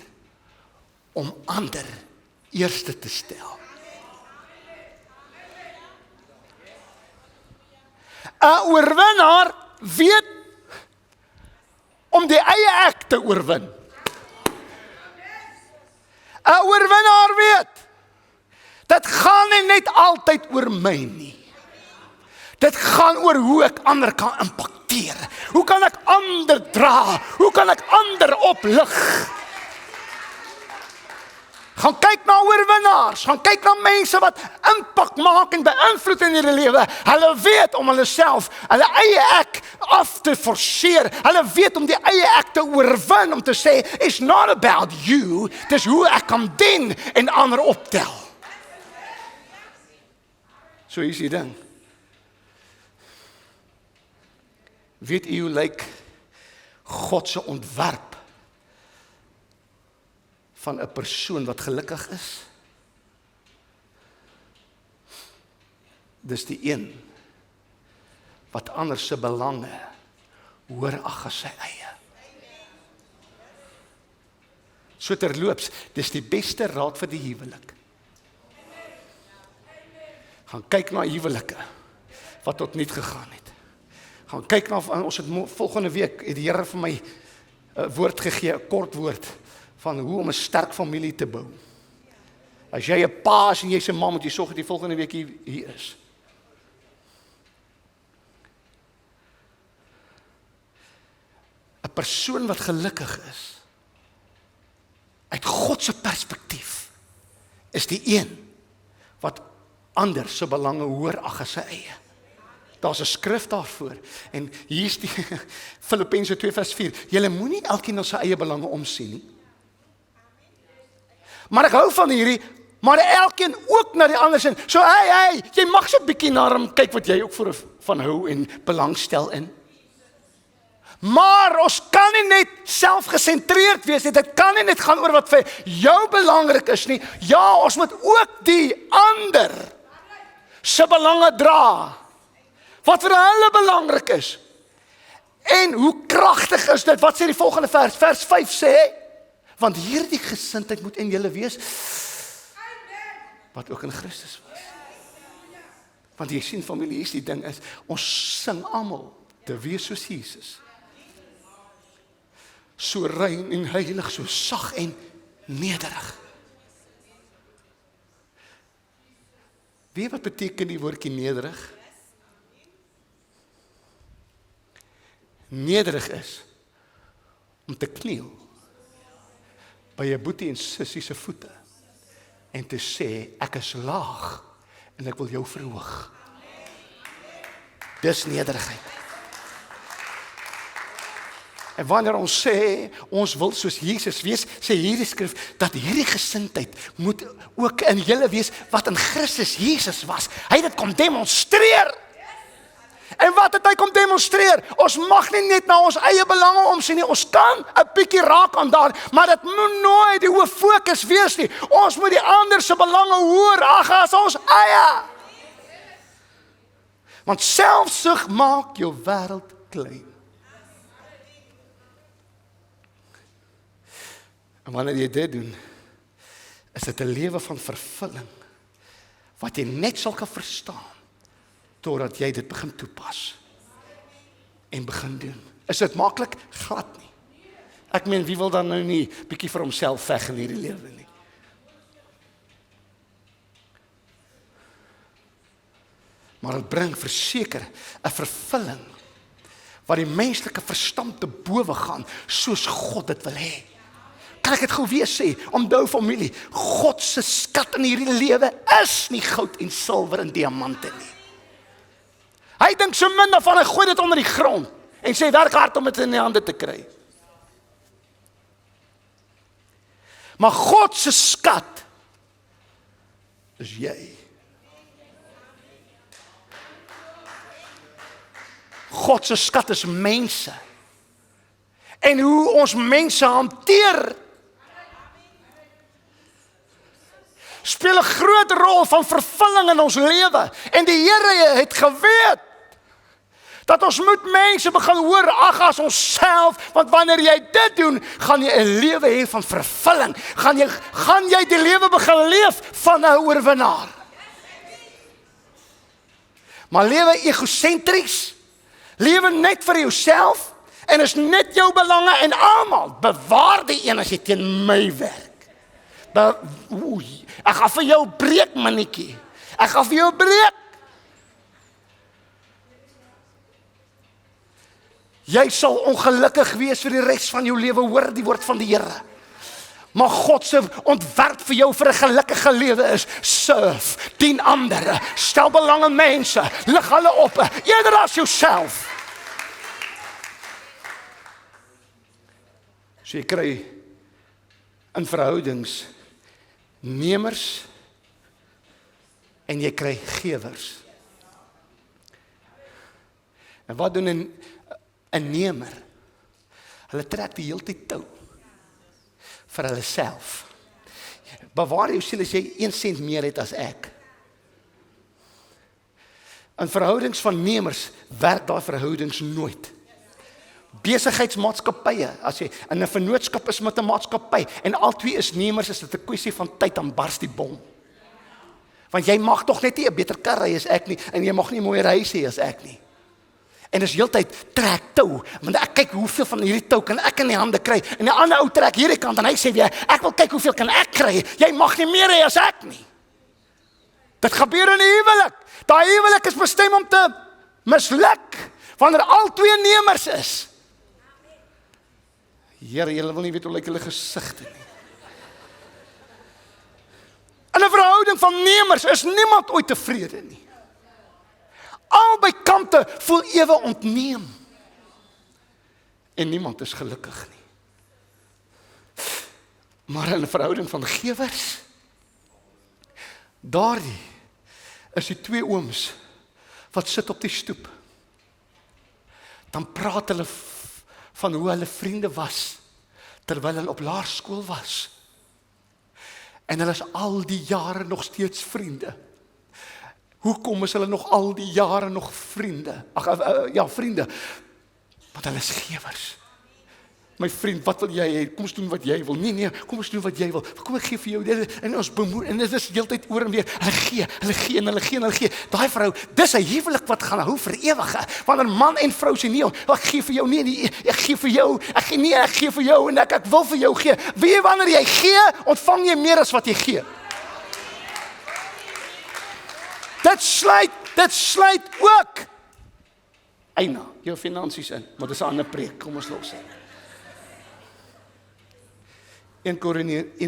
om ander eerste te stel. 'n oorwinnaar weet om die eie ek te oorwin. 'n oorwinnaar weet, dit gaan nie net altyd oor my nie. Dit gaan oor hoe ek ander kan impakteer. Hoe kan ek ander dra? Hoe kan ek ander oplig? Gaan kyk na oorwinnaars, gaan kyk na mense wat impak maak en beïnvloed in hulle lewe. Hulle weet om hulle self, hulle eie ek af te forceer. Hulle weet om die eie ek te oorwin, om te sê, it's not about you, dis hoe ek kan dien en ander optel. So is die ding. Weet u hoe lyk God se ontwerp van 'n persoon wat gelukkig is? Dis die een wat ander se belange hoër ag as sy eie. So terloops, dis die beste raad vir die huwelik. Gaan kyk na huwelike wat tot niet gegaan het. Gaan kyk na, ons het volgende week, het die Here vir my 'n woord gegee, 'n kort woord, van hoe om 'n sterk familie te bou. As jy 'n pa is en jy's 'n ma, moet jy sorg dat die volgende week hier is. Persoon wat gelukkig is, uit God se perspektief, is die een wat ander se belange hoër ag as sy eie. Daar's 'n skrif daarvoor, en hier is die Filippense 2:4, julle moenie elkeen na sy eie belange omsien nie. Maar ek hou van hierdie, maar elkeen ook na die ander sin. So jy mag so 'n bietjie na hom kyk wat jy ook van hou en belangstel in. Maar ons kan nie net selfgesentreerd wees nie. Dit kan nie net gaan oor wat vir jou belangrik is nie. Ja, ons moet ook die ander se belange dra. Wat vir hulle belangrik is. En hoe kragtig is dit? Wat sê die volgende vers? Vers 5 sê, want hierdie gesindheid moet in julle wees, wat ook in Christus was. Want jy sien familie, hier is die ding is, ons sing almal te wees soos Jesus. So rein en heilig, so sag en nederig. Weet wat beteken die woordjie nederig? Nederig is om te kniel by jou boetie en sussie se voete en te sê, ek is laag en ek wil jou verhoog. Dis nederigheid. En wanneer ons sê, ons wil soos Jesus wees, sê hierdie skrif, dat hierdie gesindheid moet ook in julle wees, wat in Christus Jesus was. Hy het dit kom demonstreer. En wat het hy kom demonstreer? Ons mag nie net na ons eie belange omsien nie, ons kan 'n bietjie raak aan daar, maar dit moet nooit die hoof fokus wees nie. Ons moet die ander se belange hoër ag as ons eie. Want selfsug maak jou wêreld klein. En wanneer jy dit doen, is dit 'n lewe van vervulling, wat jy net sal kan verstaan, totdat jy dit begin toepas, en begin doen. Is dit maklik? Glad nie. Ek meen, wie wil dan nou nie bietjie vir homself veg in hierdie lewe nie? Maar dit bring verseker 'n vervulling, wat die menslike verstand te bowe gaan, soos God dit wil hê. Kan ek dit gou weer sê, onthou familie, God se skat in hierdie lewe is nie goud en silwer en diamante nie. Hy dink so min daarvan, hy gooi dit onder die grond, en sê, werk hard om dit in die hande te kry. Maar God se skat, is jy. God se skat is mense. En hoe ons mense hanteer, speel 'n groot rol van vervulling in ons lewe. En die Here het geweet dat ons moet mense begin hoor ag as onsself, want wanneer jy dit doen, gaan jy 'n lewe hê van vervulling. Gaan jy die lewe begin leef van 'n oorwinnaar. Maar lewe egosentries, lewe net vir jouself, en is net jou belange en almal, bewaar die een as jy teen my werk. Ek gaan vir jou breek, mannetjie. Ek gaan vir jou breek. Jy sal ongelukkig wees vir die res van jou lewe, hoor die woord van die Here. Maar God se ontwerp vir jou vir 'n gelukkige lewe is: serve, dien ander, stel belang in mense, lig hulle op, eerder as jouself. So jy kry in verhoudings nemers en jy kry gewers. En wat doen 'n nemer? Hulle trek die hele tyd tou vir hulle self. Bewaar jou siel as jy 1 sent meer het as ek. In verhoudings van nemers werk daai verhoudings nooit. Besigheidsmaatskappye, as jy in 'n vennootskap is met 'n maatskappy en al twee is nemers, is dit 'n kwessie van tyd, dan bars die bom. Want jy mag tog net nie 'n beter kar ry as ek nie en jy mag nie 'n mooier huis hê as ek nie. En dis heeltyd trek tou, want ek kyk hoeveel van hierdie tou kan ek in die hande kry en 'n ander ou trek hierdie kant en hy sê weer ek wil kyk hoeveel kan ek kry. Jy mag nie meer hê as ek nie. Dit gebeur in 'n huwelik. Daai huwelik is bestem om te misluk wanneer al twee nemers is. Here, julle wil nie weet hoe lyk hulle gesigte nie. In 'n verhouding van nemers is niemand ooit tevrede nie. Albei kante voel ewe ontneem. En niemand is gelukkig nie. Maar in 'n verhouding van gewers, daardie is die twee ooms wat sit op die stoep. Dan praat hulle van hoe hulle vriende was terwyl hulle op laerskool was. En hulle is al die jare nog steeds vriende. Hoekom is hulle nog al die jare nog vriende? Vriende. Want hulle is gewers. My vriend, wat wil jy hê? Kom ons doen wat jy wil. Nee, kom ons doen wat jy wil. Kom ek gee vir jou dit en ons bemoei en dit is heeltyd oor en weer. Hulle gee. Daai vrou, dis 'n huwelik wat gaan hou vir ewig. Wanneer man en vrou sê nee, ek gee vir jou nee, ek gee vir jou. Ek gee vir jou en ek wil vir jou gee. Wie wanneer jy gee, ontvang jy meer as wat jy gee. Dit sluit ook eina jou finansies in, maar dis 'n ander preek. Kom ons los dit. 1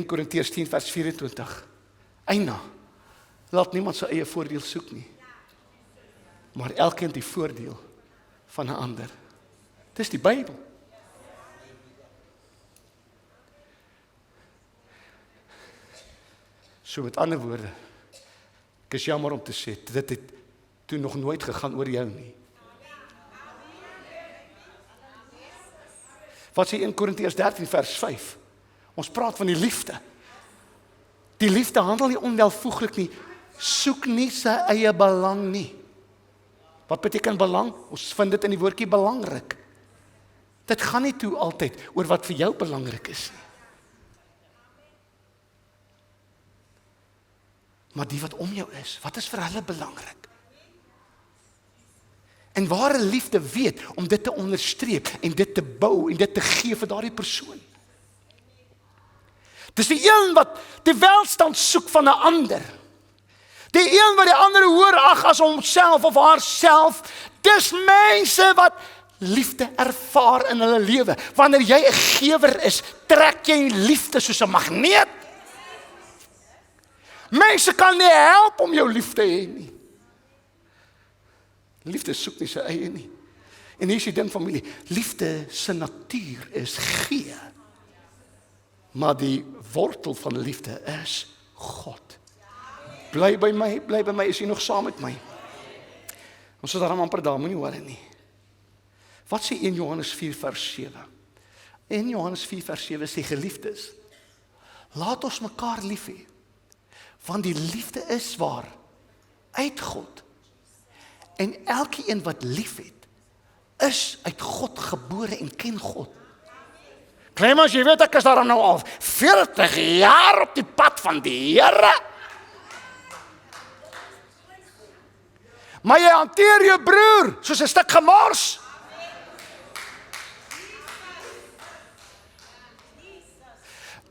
Korintiërs 10 vers 24. Eina, laat niemand sy eie voordeel soek nie, maar elkeen die voordeel van 'n ander. Dis die Bybel. So met ander woorde, ek is jammer om te sê, dit het toe nog nooit gegaan oor jou nie. Wat sê 1 Korintiërs 13 vers 5? Ons praat van die liefde. Die liefde handel nie onwelvoeglik nie, soek nie sy eie belang nie. Wat beteken belang? Ons vind dit in die woordjie belangrik. Dit gaan nie toe altyd oor wat vir jou belangrik is nie. Maar die wat om jou is, wat is vir hulle belangrik? En ware liefde weet om dit te onderstreep en dit te bou en dit te gee vir daardie persoon. Dis die een wat die welstand soek van 'n ander. Die een wat die ander hoër ag as homself of haarself. Dis mense wat liefde ervaar in hulle lewe. Wanneer jy 'n gewer is, trek jy liefde soos 'n magneet. Mense kan nie help om jou lief te hê nie. Liefde soek nie sy eie nie. En hier is die ding, familie, liefde se natuur is gee. Maar die wortel van liefde is God. Bly by my, is jy nog saam met my? Ons is daar amper daar, moenie worry nie. Wat sê 1 Johannes 4 vers 7? 1 Johannes 4 vers 7 sê, geliefdes, laat ons mekaar lief hê, want die liefde is waar uit God. En elkeen wat lief het, is uit God gebore en ken God. Clemens, jy weet ek is daar nou al 40 jaar op die pad van die Here. Maar jy hanteer jou broer soos 'n stuk gemors.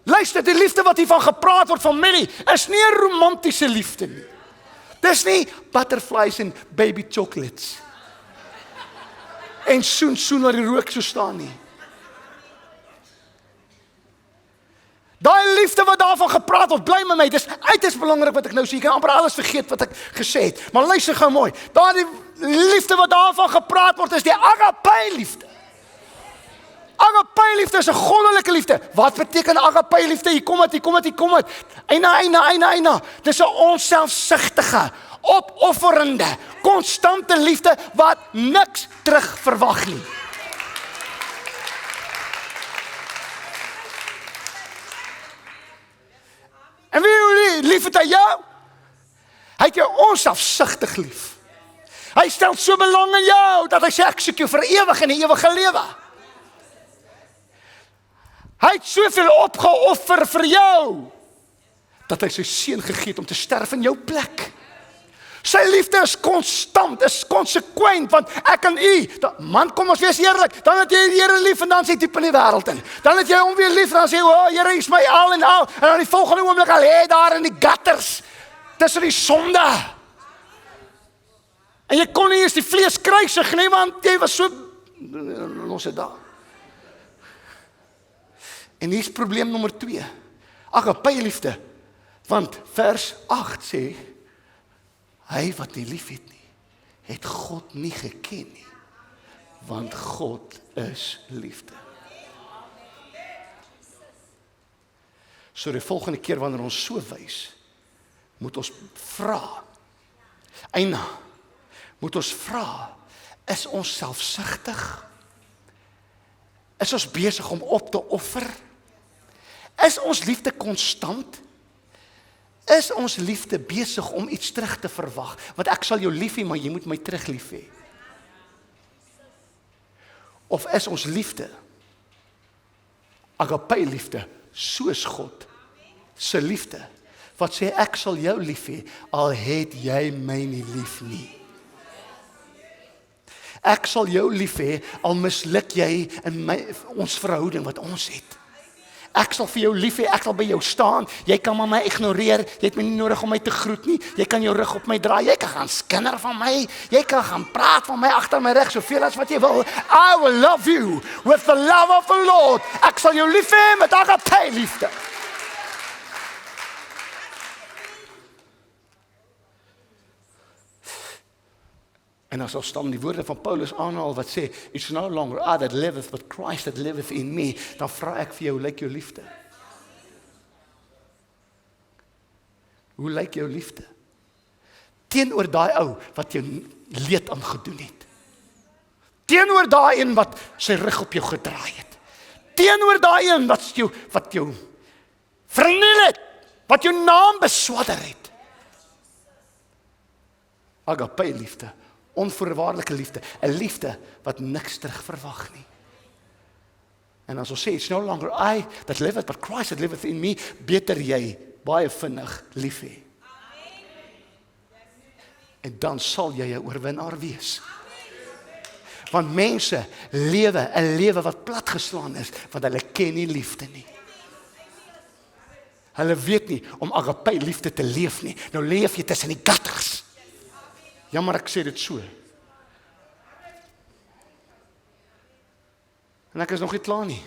Luister, die liefde wat hiervan gepraat word, familie, is nie 'n romantiese liefde nie. Dis nie butterflies en baby chocolates. en soen waar die rook so staan nie. Daai liefde wat daarvan gepraat word, bly met my. Dis uiters belangrik wat ek nou sê. Jy kan amper alles vergeet wat ek gesê het. Maar luister gou mooi. Daai liefde wat daarvan gepraat word, is die agape liefde. Agape liefde is 'n goddelike liefde. Wat beteken agape liefde? Hier kom dit. Eina. Dis 'n onselfsugtige, opofferende, konstante liefde wat niks terug verwag nie. En wie lief het hy jou? Hy het jou onselfsugtig lief. Hy stel so belang in jou, dat hy sê, ek soek jou vir ewig in die ewige lewe. Hy het soveel opgeoffer vir jou, dat hy sy seun gegee het om te sterf in jou plek. Sy liefde is konstant, is konsekwent, want ek en u, man, kom ons wees eerlik, dan het jy die Here lief en dan sê diep in die wêreld in. Dan het jy hom weer lief en dan sê, oh, Here, U is my al en dan die volgende oomblik al lê daar in die gutters, tussen die sonde. En jy kon nie eens die vlees kruisig nie, want jy was so, los het daar. En hier is probleem nommer 2, agape liefde, want vers 8 sê, hy wat nie lief het nie, het God nie geken nie, want God is liefde. So die volgende keer wanneer ons so wys, moet ons vra, moet ons vra, is ons selfsugtig? Is ons besig om op te offer? Is ons liefde konstant? Is ons liefde besig om iets terug te verwag? Want ek sal jou lief hê, maar jy moet my terug lief hê. Of is ons liefde, agape liefde, soos God se liefde, wat sê ek sal jou lief hê, al het jy my nie lief nie. Ek sal jou lief hê, al misluk jy in ons verhouding wat ons het. Ek sal vir jou lief hê, ek sal by jou staan, jy kan maar my ignoreer, jy het my nie nodig om my te groet nie, jy kan jou rug op my draai, jy kan gaan skinder van my, jy kan gaan praat van my agter my rug, soveel as wat jy wil. I will love you with the love of the Lord. Ek sal jou lief hê met agape liefde. En as ons dan die woorde van Paulus aanhaal wat sê, it's no longer I that liveth, but Christ that liveth in me, dan vra ek vir jou, hoe lyk jou liefde? Hoe lyk jou liefde? Teenoor daai ou wat jou leed aangedoen het. Teenoor daai een wat sy rug op jou gedraai het. Teenoor daai een wat jou verniel het, wat jou naam beswadder het. Agape liefde. Onvoorwaardelike liefde, 'n liefde wat niks terug verwag nie. En as ons sê, it's no longer I that liveth, but Christ that liveth in me, beter jy baie vinnig lief hê. En dan sal jy 'n oorwinnaar wees. Want mense lewe 'n lewe wat platgeslaan is, want hulle ken nie liefde nie. Hulle weet nie om agape liefde te leef nie. Nou leef jy tussen die gutters. Jammer ek sê dit so. En ek is nog nie klaar nie.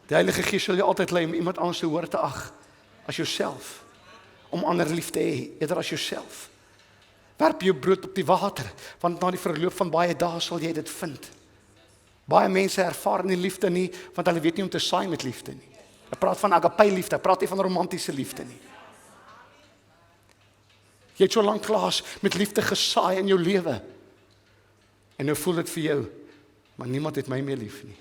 Die Heilige Gees sal jou altyd lei om iemand anders te hoor te ag as jouself. Om ander lief te hê, eerder as jouself. Werp jou brood op die water, want na die verloop van baie dae sal jy dit vind. Baie mense ervaar nie liefde nie, want hulle weet nie om te saai met liefde nie. Ek praat van agape liefde, ek praat nie van romantiese liefde nie. Jy het so lank klaar met liefde gesaai in jou lewe. En nou voel dit vir jou, maar niemand het my meer lief nie.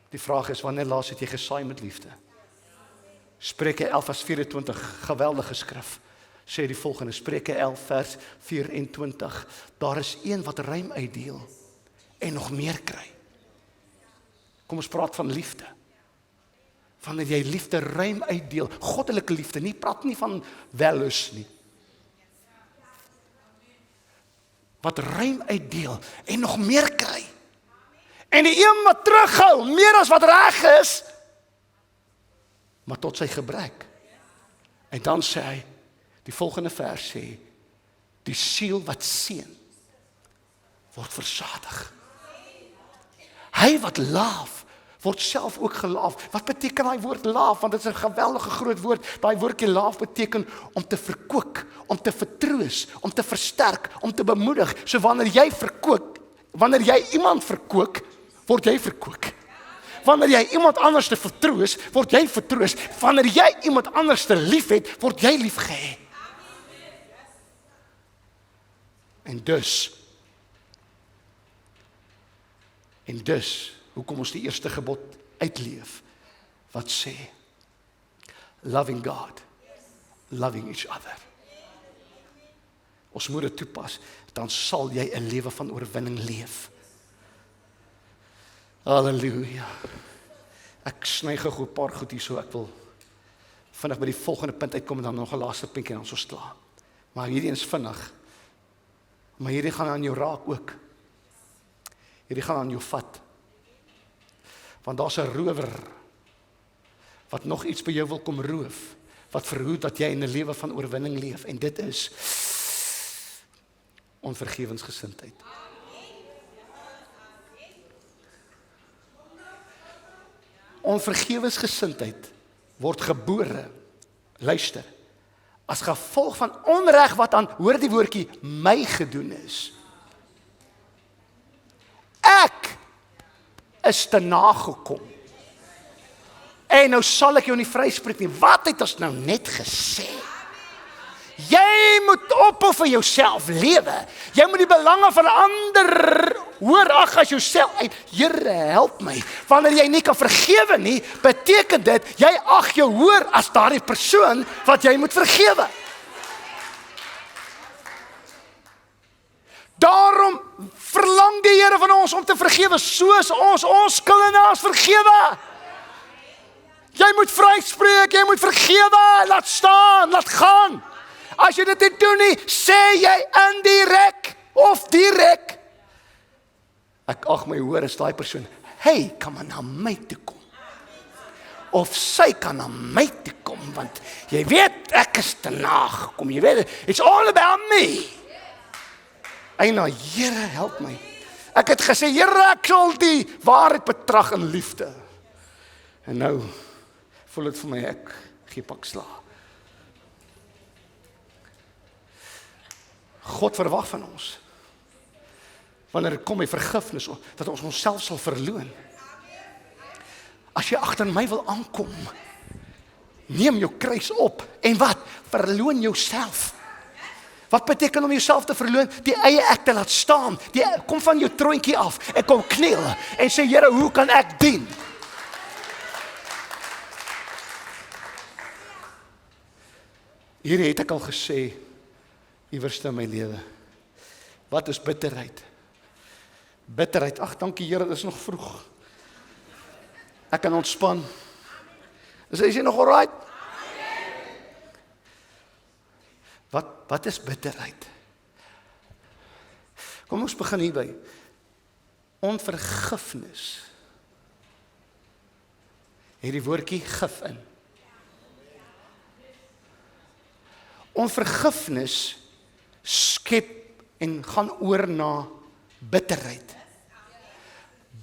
Die vraag is, wanneer laas het jy gesaai met liefde? Spreuke 11 vers 24, geweldige skrif, sê die volgende, Spreuke 11 vers 24, daar is een wat ruim uitdeel en nog meer kry. Kom ons praat van liefde. Wanneer jy liefde ruim uitdeel, goddelike liefde, nie praat nie van wellus nie. Wat ruim uitdeel en nog meer kry. En die een wat terughou, meer as wat reg is, maar tot sy gebrek. En dan sê hy, Die volgende vers sê, die siel wat seën, word versadig. Hy wat laaf, word self ook gelaaf. Wat beteken daai woord laaf? Want dit is 'n geweldige groot woord. Daai woordjie laaf beteken om te verkoop, om te vertroos, om te versterk, om te bemoedig. So wanneer jy iemand verkoop, word jy verkoop. Wanneer jy iemand anders te vertroos, word jy vertroos. Wanneer jy iemand anders te liefhet, word jy liefgehê. En dus, hoekom ons die eerste gebod uitleef, wat sê, loving God, loving each other. Ons moet dit toepas, dan sal jy 'n lewe van oorwinning leef. Halleluja. Ek sny gou 'n paar goed hier so, ek wil vinnig by die volgende punt uitkom en dan nog 'n laaste puntjie en ons is klaar. Maar hierdie is vinnig. Maar hierdie gaan aan jou raak ook. Hierdie gaan aan jou vat. Want daar's 'n rower wat nog iets by jou wil kom roof, wat verhoed dat jy in 'n lewe van oorwinning leef, en dit is onvergewensgesindheid. Onvergewensgesindheid word gebore, luister, as gevolg van onreg wat aan, hoor die woordjie, my gedoen is. Ek is te nagekom. En nou sal ek jou nie vryspreek nie. Wat het ons nou net gesê? Jy moet ophou vir jouself lewe. Jy moet die belange van ander hoor ag as jouself. Here, help my. Wanneer jy nie kan vergewe nie, beteken dit jy ag jou hoor as daardie persoon wat jy moet vergewe. Daarom verlang die Here van ons om te vergewe soos ons skuldenaars vergewe. Jy moet vryspreek, jy moet vergewe, laat staan, laat gaan. As jy dit nie doen nie, sê jy indirek of direk. Ek ag my hoor as daai persoon, hey, kan maar na my toe kom. Of sy kan na my toe kom, want jy weet ek is te nagekom. Jy weet, it's all about me. En nou, Here, help my. Ek het gesê, Here, ek sal die waarheid betrag in liefde. En nou voel dit vir my, ek gee pak slaag. God verwag van ons, wanneer dit kom by vergifnis, dat ons onsself sal verloon. As jy agter my wil aankom, neem jou kruis op, en wat? Verloon jouself. Wat beteken om jouself te verloon? Die eie ek te laat staan, kom van jou troontjie af, en kom kniel, en sê, Here, hoe kan ek dien? Hier het ek al gesê, iewers in my lewe, wat is bitterheid? Bitterheid, ag dankie Here, dit is nog vroeg. Ek kan ontspan. Is jy nog alright? Wat is bitterheid? Kom ons begin hierby. Onvergifnis. Het die woordjie gif in. Onvergifnis skep en gaan oor na bitterheid.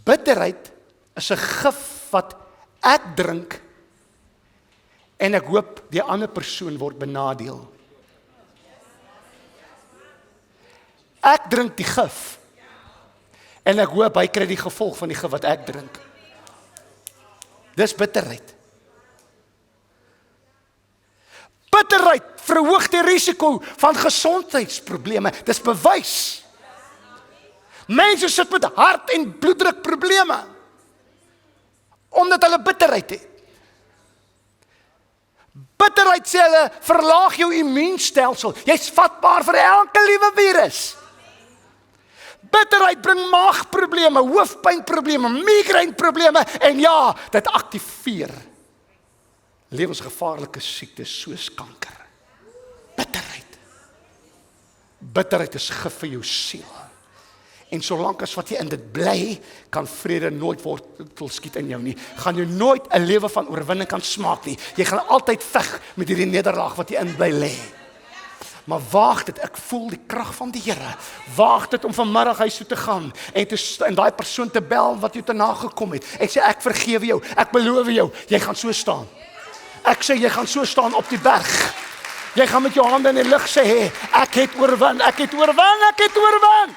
Bitterheid is 'n gif wat ek drink en ek hoop die ander persoon word benadeel. Ek drink die gif en ek hoop hy kry die gevolg van die gif wat ek drink. Dis bitterheid. Bitterheid verhoog die risiko van gesondheidsprobleme. Dis bewys. Mense sit met hart- en bloeddrukprobleme omdat hulle bitterheid het. Bitterheid sê hulle verlaag jou immuunstelsel. Jy's vatbaar vir elke liewe virus. Bitterheid bring maagprobleme, hoofpynprobleme, migrainprobleme en ja, dit aktiveer lewensgevaarlike siektes soos kanker. Bitterheid. Bitterheid is gif vir jou siel. En solank as wat jy in dit bly, kan vrede nooit wortel skiet in jou nie. Gaan jy nooit 'n lewe van oorwinning kan smaak nie. Jy gaan altyd veg met hierdie nederlaag wat jy in bly lê. Maar waag dit, ek voel die krag van die Here. Waag dit om vanmiddag huis toe te gaan en daai persoon te bel wat jou te nagekom het. Ek sê ek vergewe jou, ek beloof jou, jy gaan so staan. Ek sê jy gaan so staan op die berg. Jy gaan met jou hande in die lug sê, hey, ek het oorwin, ek het oorwin, ek het oorwin.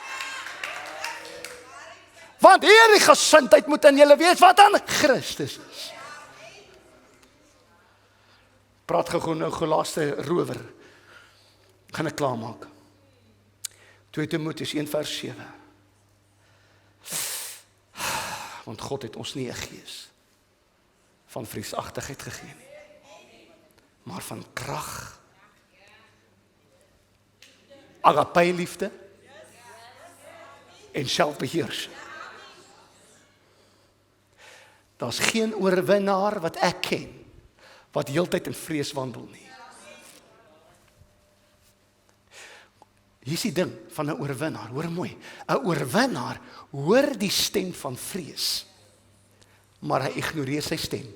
Want hierdie gesindheid moet in julle wees wat aan Christus is. Praat gou nou laaste rower. Gaan ek klaarmaak. 2 Timoteus 1:7. Want God het ons nie 'n gees van vreesagtigheid gegee nie, maar van krag, agape liefde en selfbeheersing. Daar's geen oorwinnaar wat ek ken wat heeltyd in vrees wandel nie. Hier is die ding van 'n oorwinnaar, hoor mooi. 'n Oorwinnaar hoor die stem van vrees, maar hy ignoreer sy stem.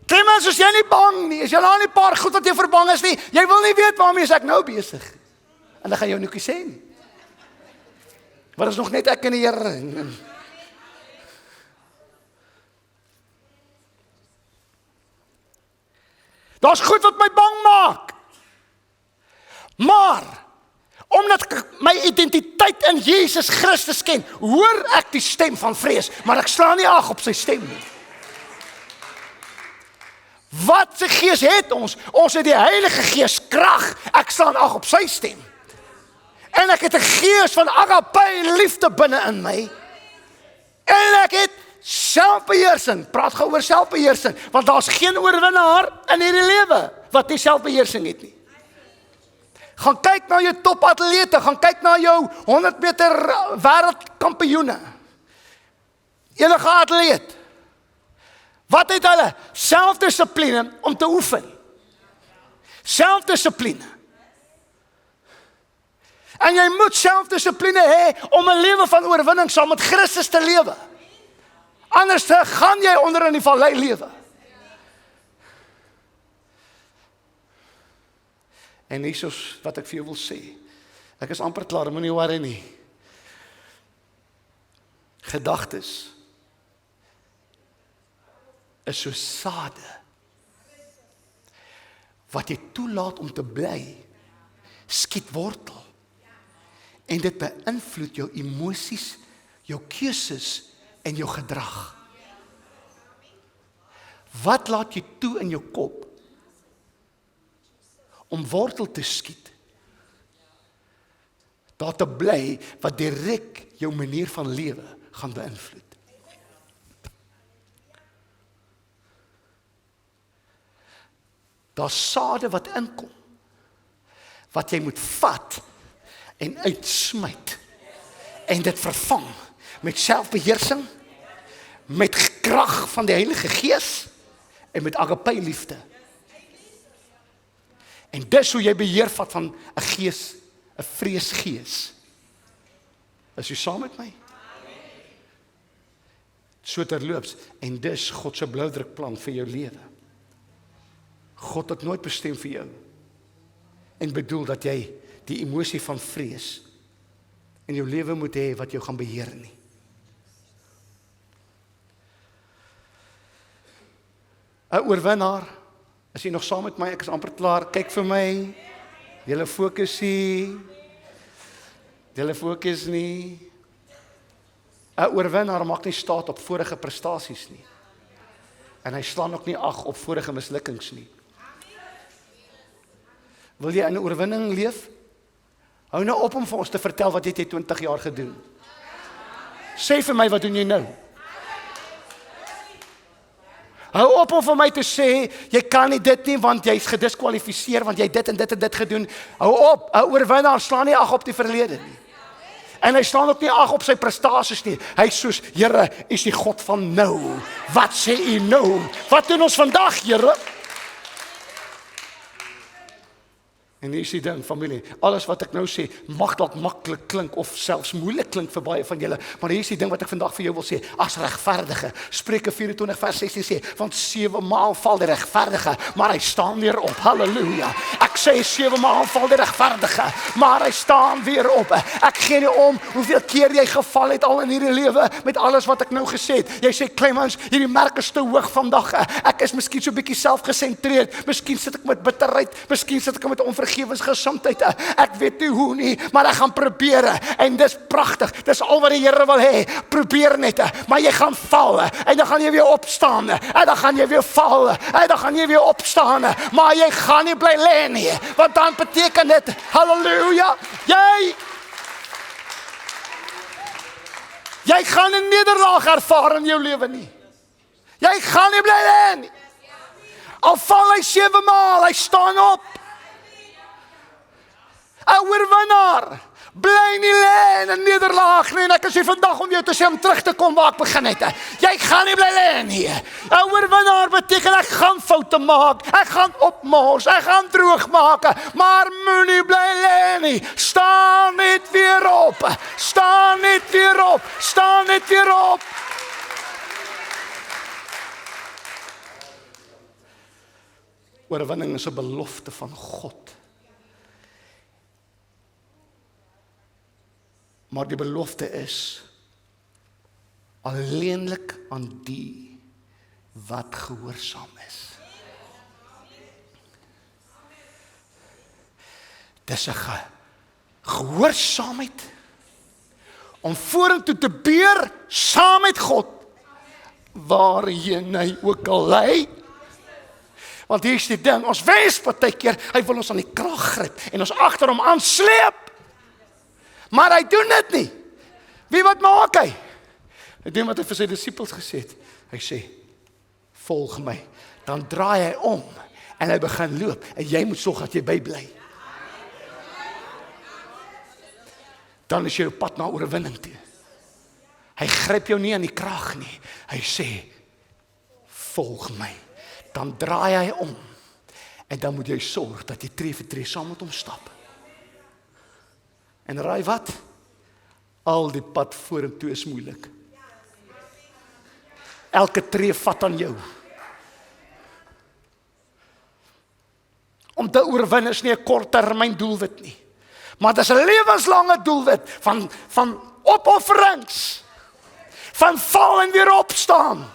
Clemens, is jy nie bang nie? Is jy nou nie 'n paar goed wat jy verbang is nie? Jy wil nie weet waarmee is ek nou besig. En dan gaan jou nookie sê nie. Maar is nog net ek en die Here. Daar's goed wat my bang maak. Maar omdat ek my identiteit in Jesus Christus ken, hoor ek die stem van vrees, maar ek slaan nie ag op sy stem nie. Wat se gees het ons? Ons het die Heilige Gees krag. Ek slaan ag op sy stem. En ek het 'n gees van agape en liefde binne in my. En ek het selfbeheersing. Praat gou oor selfbeheersing, want daar's geen oorwinnaar in hierdie lewe wat nie selfbeheersing het nie. Gaan kyk na jou topatlete, gaan kyk na jou 100 meter wêreldkampioene. Enige atleet. Wat het hulle? Selfdissipline om te oefen. Selfdissipline. En jy moet selfdissipline hê om 'n lewe van oorwinning saam met Christus te lewe. Anders gaan jy onder in die vallei lewe. En hier is wat ek vir jou wil sê. Ek is amper klaar, moenie worry nie. Gedagtes is so sade wat jy toelaat om te bly, skiet wortel. En dit beïnvloed jou emosies, jou keuses en jou gedrag. Wat laat jy toe in jou kop om wortel te skiet? Daar te bly wat direk jou manier van lewe gaan beïnvloed. Daar's sade wat inkom, wat jy moet vat en uitsmyt en dit vervang met selfbeheersing, met krag van die Heilige Gees en met agape liefde. En dis hoe jy beheer vat van 'n gees, 'n vreesgees. Is jy saam met my? So terloops, en dis God se bloudrukplan vir jou lewe. God het nooit bestem vir jou en bedoel dat jy die emosie van vrees in jou lewe moet hê wat jou gaan beheer nie. Een oorwinnaar, is jy nog saam met my, ek is amper klaar, kyk vir my, julle fokus nie. Een oorwinnaar maak nie staat op vorige prestasies nie. En hy slaan ook nie ag op vorige mislukkings nie. Wil jy in 'n oorwinning leef? Hou nou op om vir ons te vertel wat het jy 20 jaar gedoen. Sê vir my, wat doen jy nou? Hou op om vir my te sê, jy kan nie dit nie, want jy is gediskwalifiseer, want jy dit en dit gedoen. Hou op, 'n oorwinnaar slaan nie ag op die verlede nie. En hy slaan ook nie ag op sy prestasies nie. Hy is soos, Here, is die God van nou. Wat sê u nou? Wat doen ons vandag, Here? En hier is die ding, familie, alles wat ek nou sê, mag dalk maklik klink of selfs moeilik klink vir baie van julle, maar hier is die ding wat ek vandag vir jou wil sê, as regverdige, Spreuke 24 vers 16 sê, want 7 maal val die regverdige, maar hy staan weer op, halleluja. Ek sê 7 maal val die regverdige, maar hy staan weer op. Ek gee nie om hoeveel keer jy geval het al in hierdie lewe, met alles wat ek nou gesê het. Jy sê, Clemens, hierdie merk is te hoog vandag, ek is miskien so 'n bietjie selfgesentreerd, miskien sit ek met bitterheid, miskien sit ek met onvergewensgesindheid, ek weet nie hoe nie, maar ek gaan probeer, en dis pragtig, dis al wat die Here wil hê, probeer net, maar jy gaan val, en dan gaan jy weer opstaan, en dan gaan jy weer val, en dan gaan jy weer opstaan, maar jy gaan nie bly lê nie, want dan beteken dit, halleluja, jy gaan 'n nederlaag ervaar in jou lewe nie. Jy gaan nie bly lê nie. Al val hy 7 maal, hy staan op. 'n oorwinnaar bly nie lê in 'n nederlaag nie, en ek is hier vandag om jou te sê om terug te kom waar ek begin het. Jy gaan nie bly lê nie. 'n oorwinnaar beteken ek gaan foute maak, ek gaan opmors, ek gaan droog maak, maar moenie bly lê nie. Staan net weer op. Staan net weer op. Staan net weer op. Oorwinning is 'n belofte van God. Maar die belofte is alleenlik aan die wat gehoorsaam is. Dis 'n gehoorsaamheid om vorentoe te beer saam met God, waarheen hy ook al lei. Want hier is die ding, ons wens partykeer, hy wil ons aan die kraag gryp en ons agter hom aansleep. Maar hy doen dit nie. Wie wat maak hy? Hy doen wat hy vir sy disippels gesê het. Hy sê, volg my. Dan draai hy om en hy begin loop. En jy moet sorg dat jy bybly. Dan is jy op pad na oorwinning toe. Hy gryp jou nie aan die kraag nie. Hy sê, volg my. Dan draai hy om. En dan moet jy sorg dat jy tree vir tree saam met hom stap. En raai wat? Al die pad vorentoe is moeilik. Elke tree vat aan jou. Om te oorwin is nie 'n korttermyn doelwit nie. Maar dit is 'n lewenslange doelwit van opofferings. Van val en weer opstaan.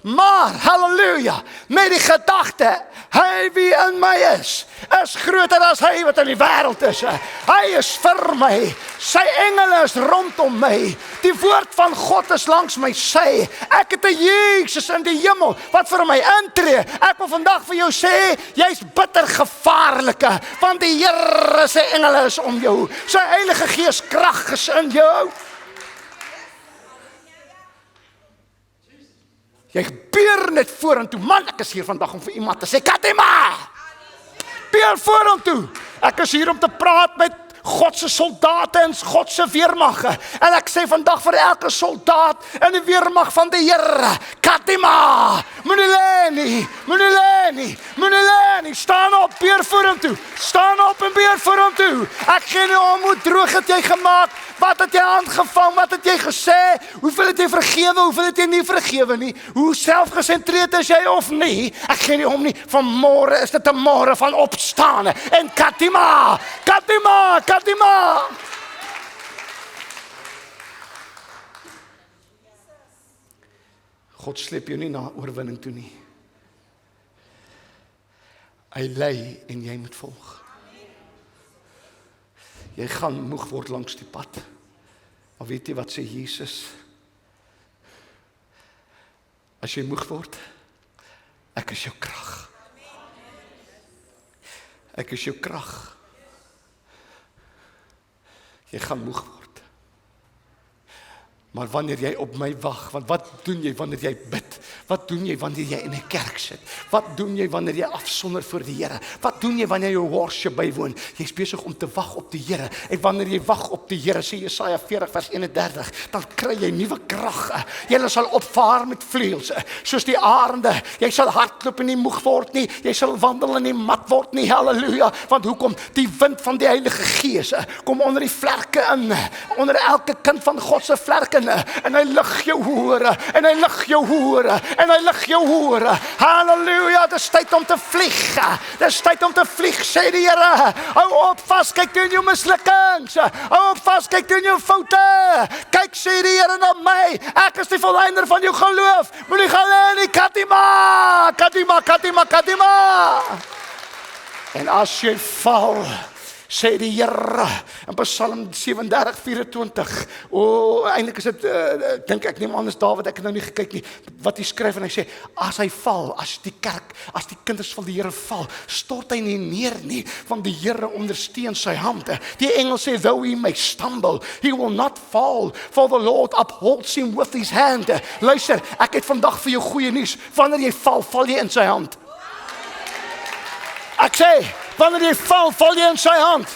Maar, halleluja, met die gedagte, hy wie in my is groter as hy wat in die wêreld is. Hy is vir my, sy engele is rondom my, die woord van God is langs my sy, ek het 'n Jesus in die hemel, wat vir my intree. Ek wil vandag vir jou sê, jy's bitter gevaarlike, want die Here sy engele is om jou, sy Heilige Gees krag is in jou. Jy beer net vorentoe. Man, ek is hier vandag om vir iemand te sê, Katima! Beer vorentoe. Ek is hier om te praat met God se soldate en God se weermag. En ek sê vandag vir elke soldaat in die weermag van die Here, Katima! Moenie lê nie. Moenie lê nie. Moenie lê nie. Staan op, beer vorentoe. Staan op en beer vorentoe. Ek gee nie om hoe droog het jy gemaak. Wat het jy aangevang? Wat het jy gesê? Hoeveel het jy vergewe? Hoeveel het jy nie vergewe nie? Hoe selfgesentreerd is jy of nie? Ek gee nie om nie. Vanmôre is dit 'n môre van opstaan. En Katima! Katima! Katima! God sleep jou nie na oorwinning toe nie. Hy lei en jy moet volg. Jy gaan moeg word langs die pad. Maar weet jy wat sê Jesus? As jy moeg word, ek is jou krag. Ek is jou krag. Jy gaan moeg word. Maar wanneer jy op my wag, want wat doen jy wanneer jy bid? Wat doen jy wanneer jy in 'n kerk sit? Wat doen jy wanneer jy afsonder voor die Here? Wat doen jy wanneer jy worship bywoon? Jy's besig om te wag op die Here. En wanneer jy wag op die Here, sê Jesaja 40 vers 31, dan kry jy nuwe krag. Jy sal opvaar met vleuels, soos die arende. Jy sal hardloop en nie moeg word nie. Jy sal wandel en nie mat word nie. Halleluja. Want hoekom? Die wind van die Heilige Gees kom onder die vlerke in, onder elke kind van God se vlerke in, en hy lig jou hore, en hy lig jou hore, en hy lig jou hore. Halleluja, dit is tyd om te vlieg. Dit is tyd om te vlieg, sê die Here. Hou op vas, kyk toe in jou mislukkings. Hou op vas, kyk toe in jou foute. Kyk, sê die Here na my. Ek is die volleinder van jou geloof. Moenie gaan lê nie, Katima. Katima, Katima, Katima. En as jy val, sê die Here in Psalm 37:24. Eintlik is dit dink ek neem anders Dawid, ek het nou nie gekyk nie wat hy skryf, en hy sê as hy val, as die kinders van die Here val, stort hy nie neer nie, want die Here ondersteun sy hand. Die engel sê though he may stumble, he will not fall, for the Lord upholds him with his hand. Luister, ek het vandag vir jou goeie nuus. Wanneer jy val, val jy in sy hand. Ek sê, wanneer jy val, val jy in sy hand.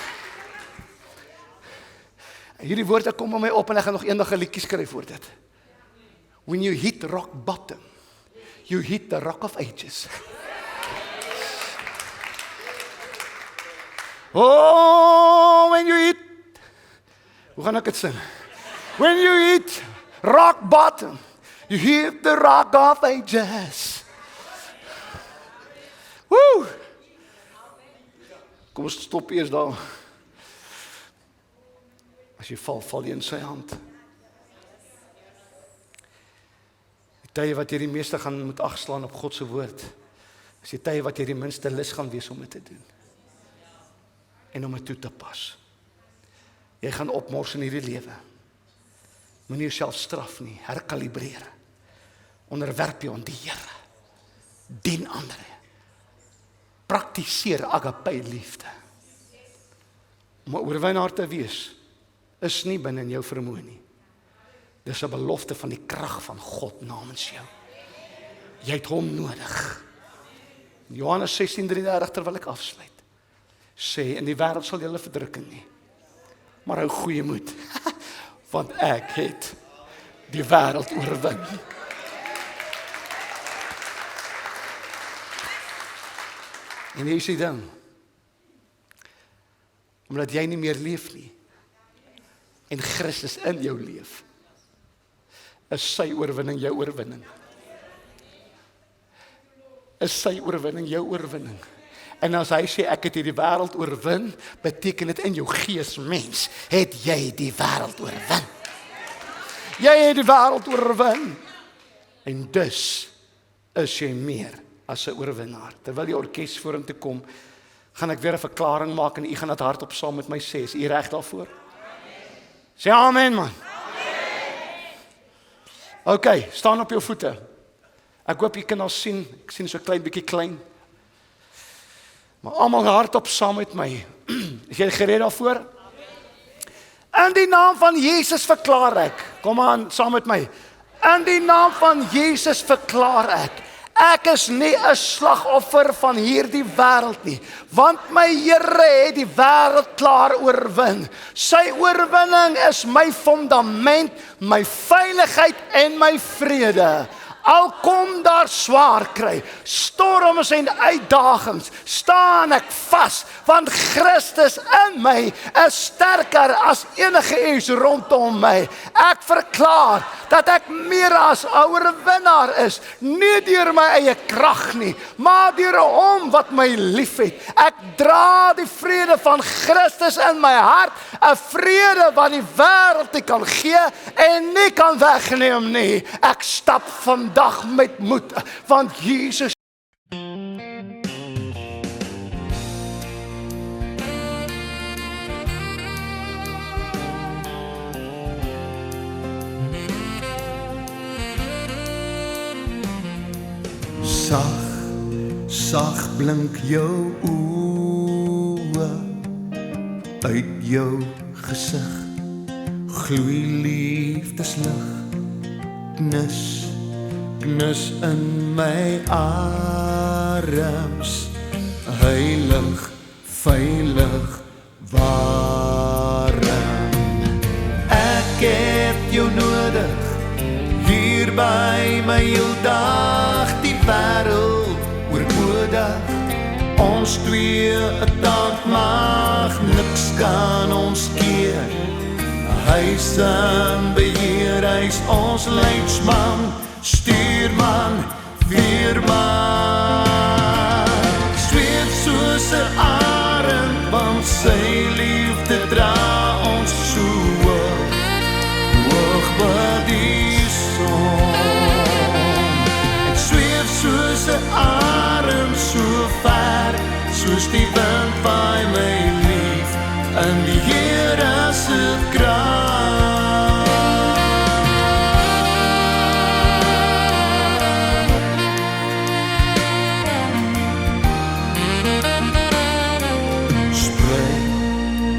Hierdie woorde kom by my op en ek gaan nog eendag 'n liedjie skryf oor dit. When you hit rock bottom, you hit the rock of ages. Oh, when you hit, hoe gaan ek dit sing? When you hit rock bottom, you hit the rock of ages. Woo! Kom ons stop eers daar. As jy val, val jy in sy hand. Die tye wat jy die meeste gaan moet agslaan op God se woord, is die tye wat jy die minste lus gaan wees om dit te doen. En om dit toe te pas. Jy gaan opmors in hierdie lewe. Moenie jouself straf nie, herkalibreer. Onderwerp jou aan die Here. Dien ander. Praktiseer agape liefde. Om 'n oorwinnaar te wees, is nie binne in jou vermoë nie. Dis 'n belofte van die krag van God namens jou. Jy het hom nodig. Johannes 16:33 terwyl ek afsluit, sê in die wêreld sal julle verdrukking nie. Maar hou goeie moed, want ek het die wêreld oorwin. En hier is die ding, omdat jy nie meer leef nie, en Christus in jou leef, is sy oorwinning jou oorwinning. Is sy oorwinning jou oorwinning. En as hy sê ek het hierdie wêreld oorwin, beteken dit in jou gees mens, het jy die wêreld oorwin. Jy het die wêreld oorwin. En dus is jy meer as 'n oorwinnaar. Terwyl die orkes vorentoe kom, gaan ek weer 'n verklaring maak en u gaan dit hardop saam met my sê. Is u reg daarvoor? Sê amen, man. Okay, staan op jou voete. Ek hoop jy kan al sien, ek sien so 'n klein bietjie klein. Maar almal hardop saam met my. Is jy gereed daarvoor? In die naam van Jesus verklaar ek. Kom aan, saam met my. In die naam van Jesus verklaar ek is nie 'n slagoffer van hierdie wêreld nie, want my Here het die wêreld klaar oorwin. Sy oorwinning is my fondament, my veiligheid en my vrede. Al kom daar swaar kry, storms en uitdagings, staan ek vas, want Christus in my is sterker as enige iets rondom my. Ek verklaar dat ek meer as 'n oorwinnaar is, nie deur my eie krag nie, maar deur hom wat my liefhet. Ek dra die vrede van Christus in my hart, 'n vrede wat die wêreld nie kan gee en nie kan wegneem nie. Ek stap vandag met moed, want Jesus Sag blink jou oë uit jou gesig. gloei liefdeslig, knus in my arms, heilig, veilig, warm. Ek het jou nodig, hier by my heeldag, die wêreld oorbodig, ons twee 'n tand mag, niks kan ons keer. Hy is beheer, hy's ons leidsman, stuurman, veerman. Sweet soos 'n arend, want sy liefde dra ons so hoog by die son. Ek sweef soos 'n arend, so ver, soos die wind by my lief, in die Here se krag.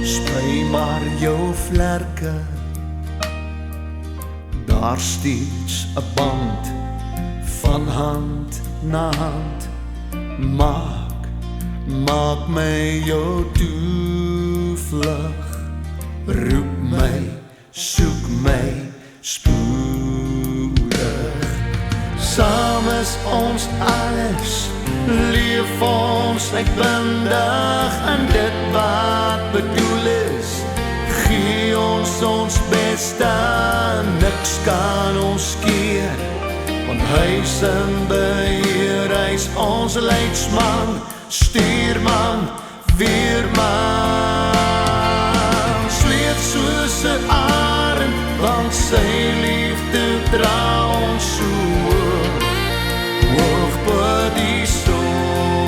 Sprei maar jou vlerke, daar steeds 'n band, van hand na hand, maak my jou toevlug, roep my, soek my, spoedig. Saam is ons alles, leef ons uitbundig in dit wat bedoel is. Gee ons ons beste, niks kan ons keer, want hy is in beheer, hy's ons leidsman, stuurman, veerman. Sweet soos 'n arend, want sy liefde dra ons so hoog by die son.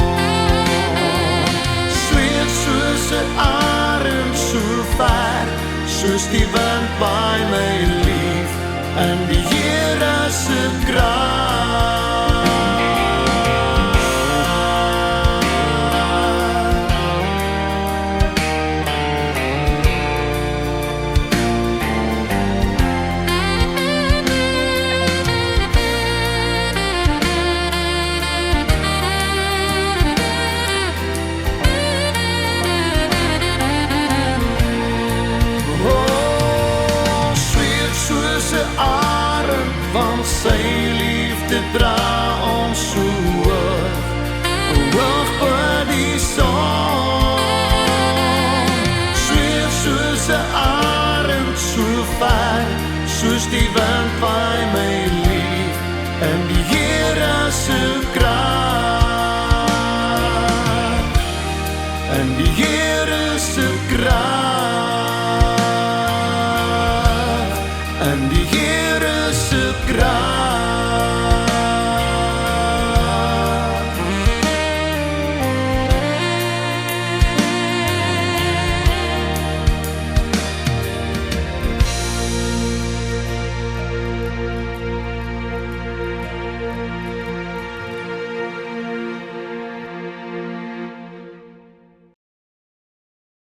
Sweet soos 'n arend, so ver, soos die wind by my lief, in die Here se krag. Want sy liefde dra ons so hoog by die son. Sweef soos 'n arend, so ver, soos die wind by my lief, in die Here se krag, in die Here se krag, in die Here se krag.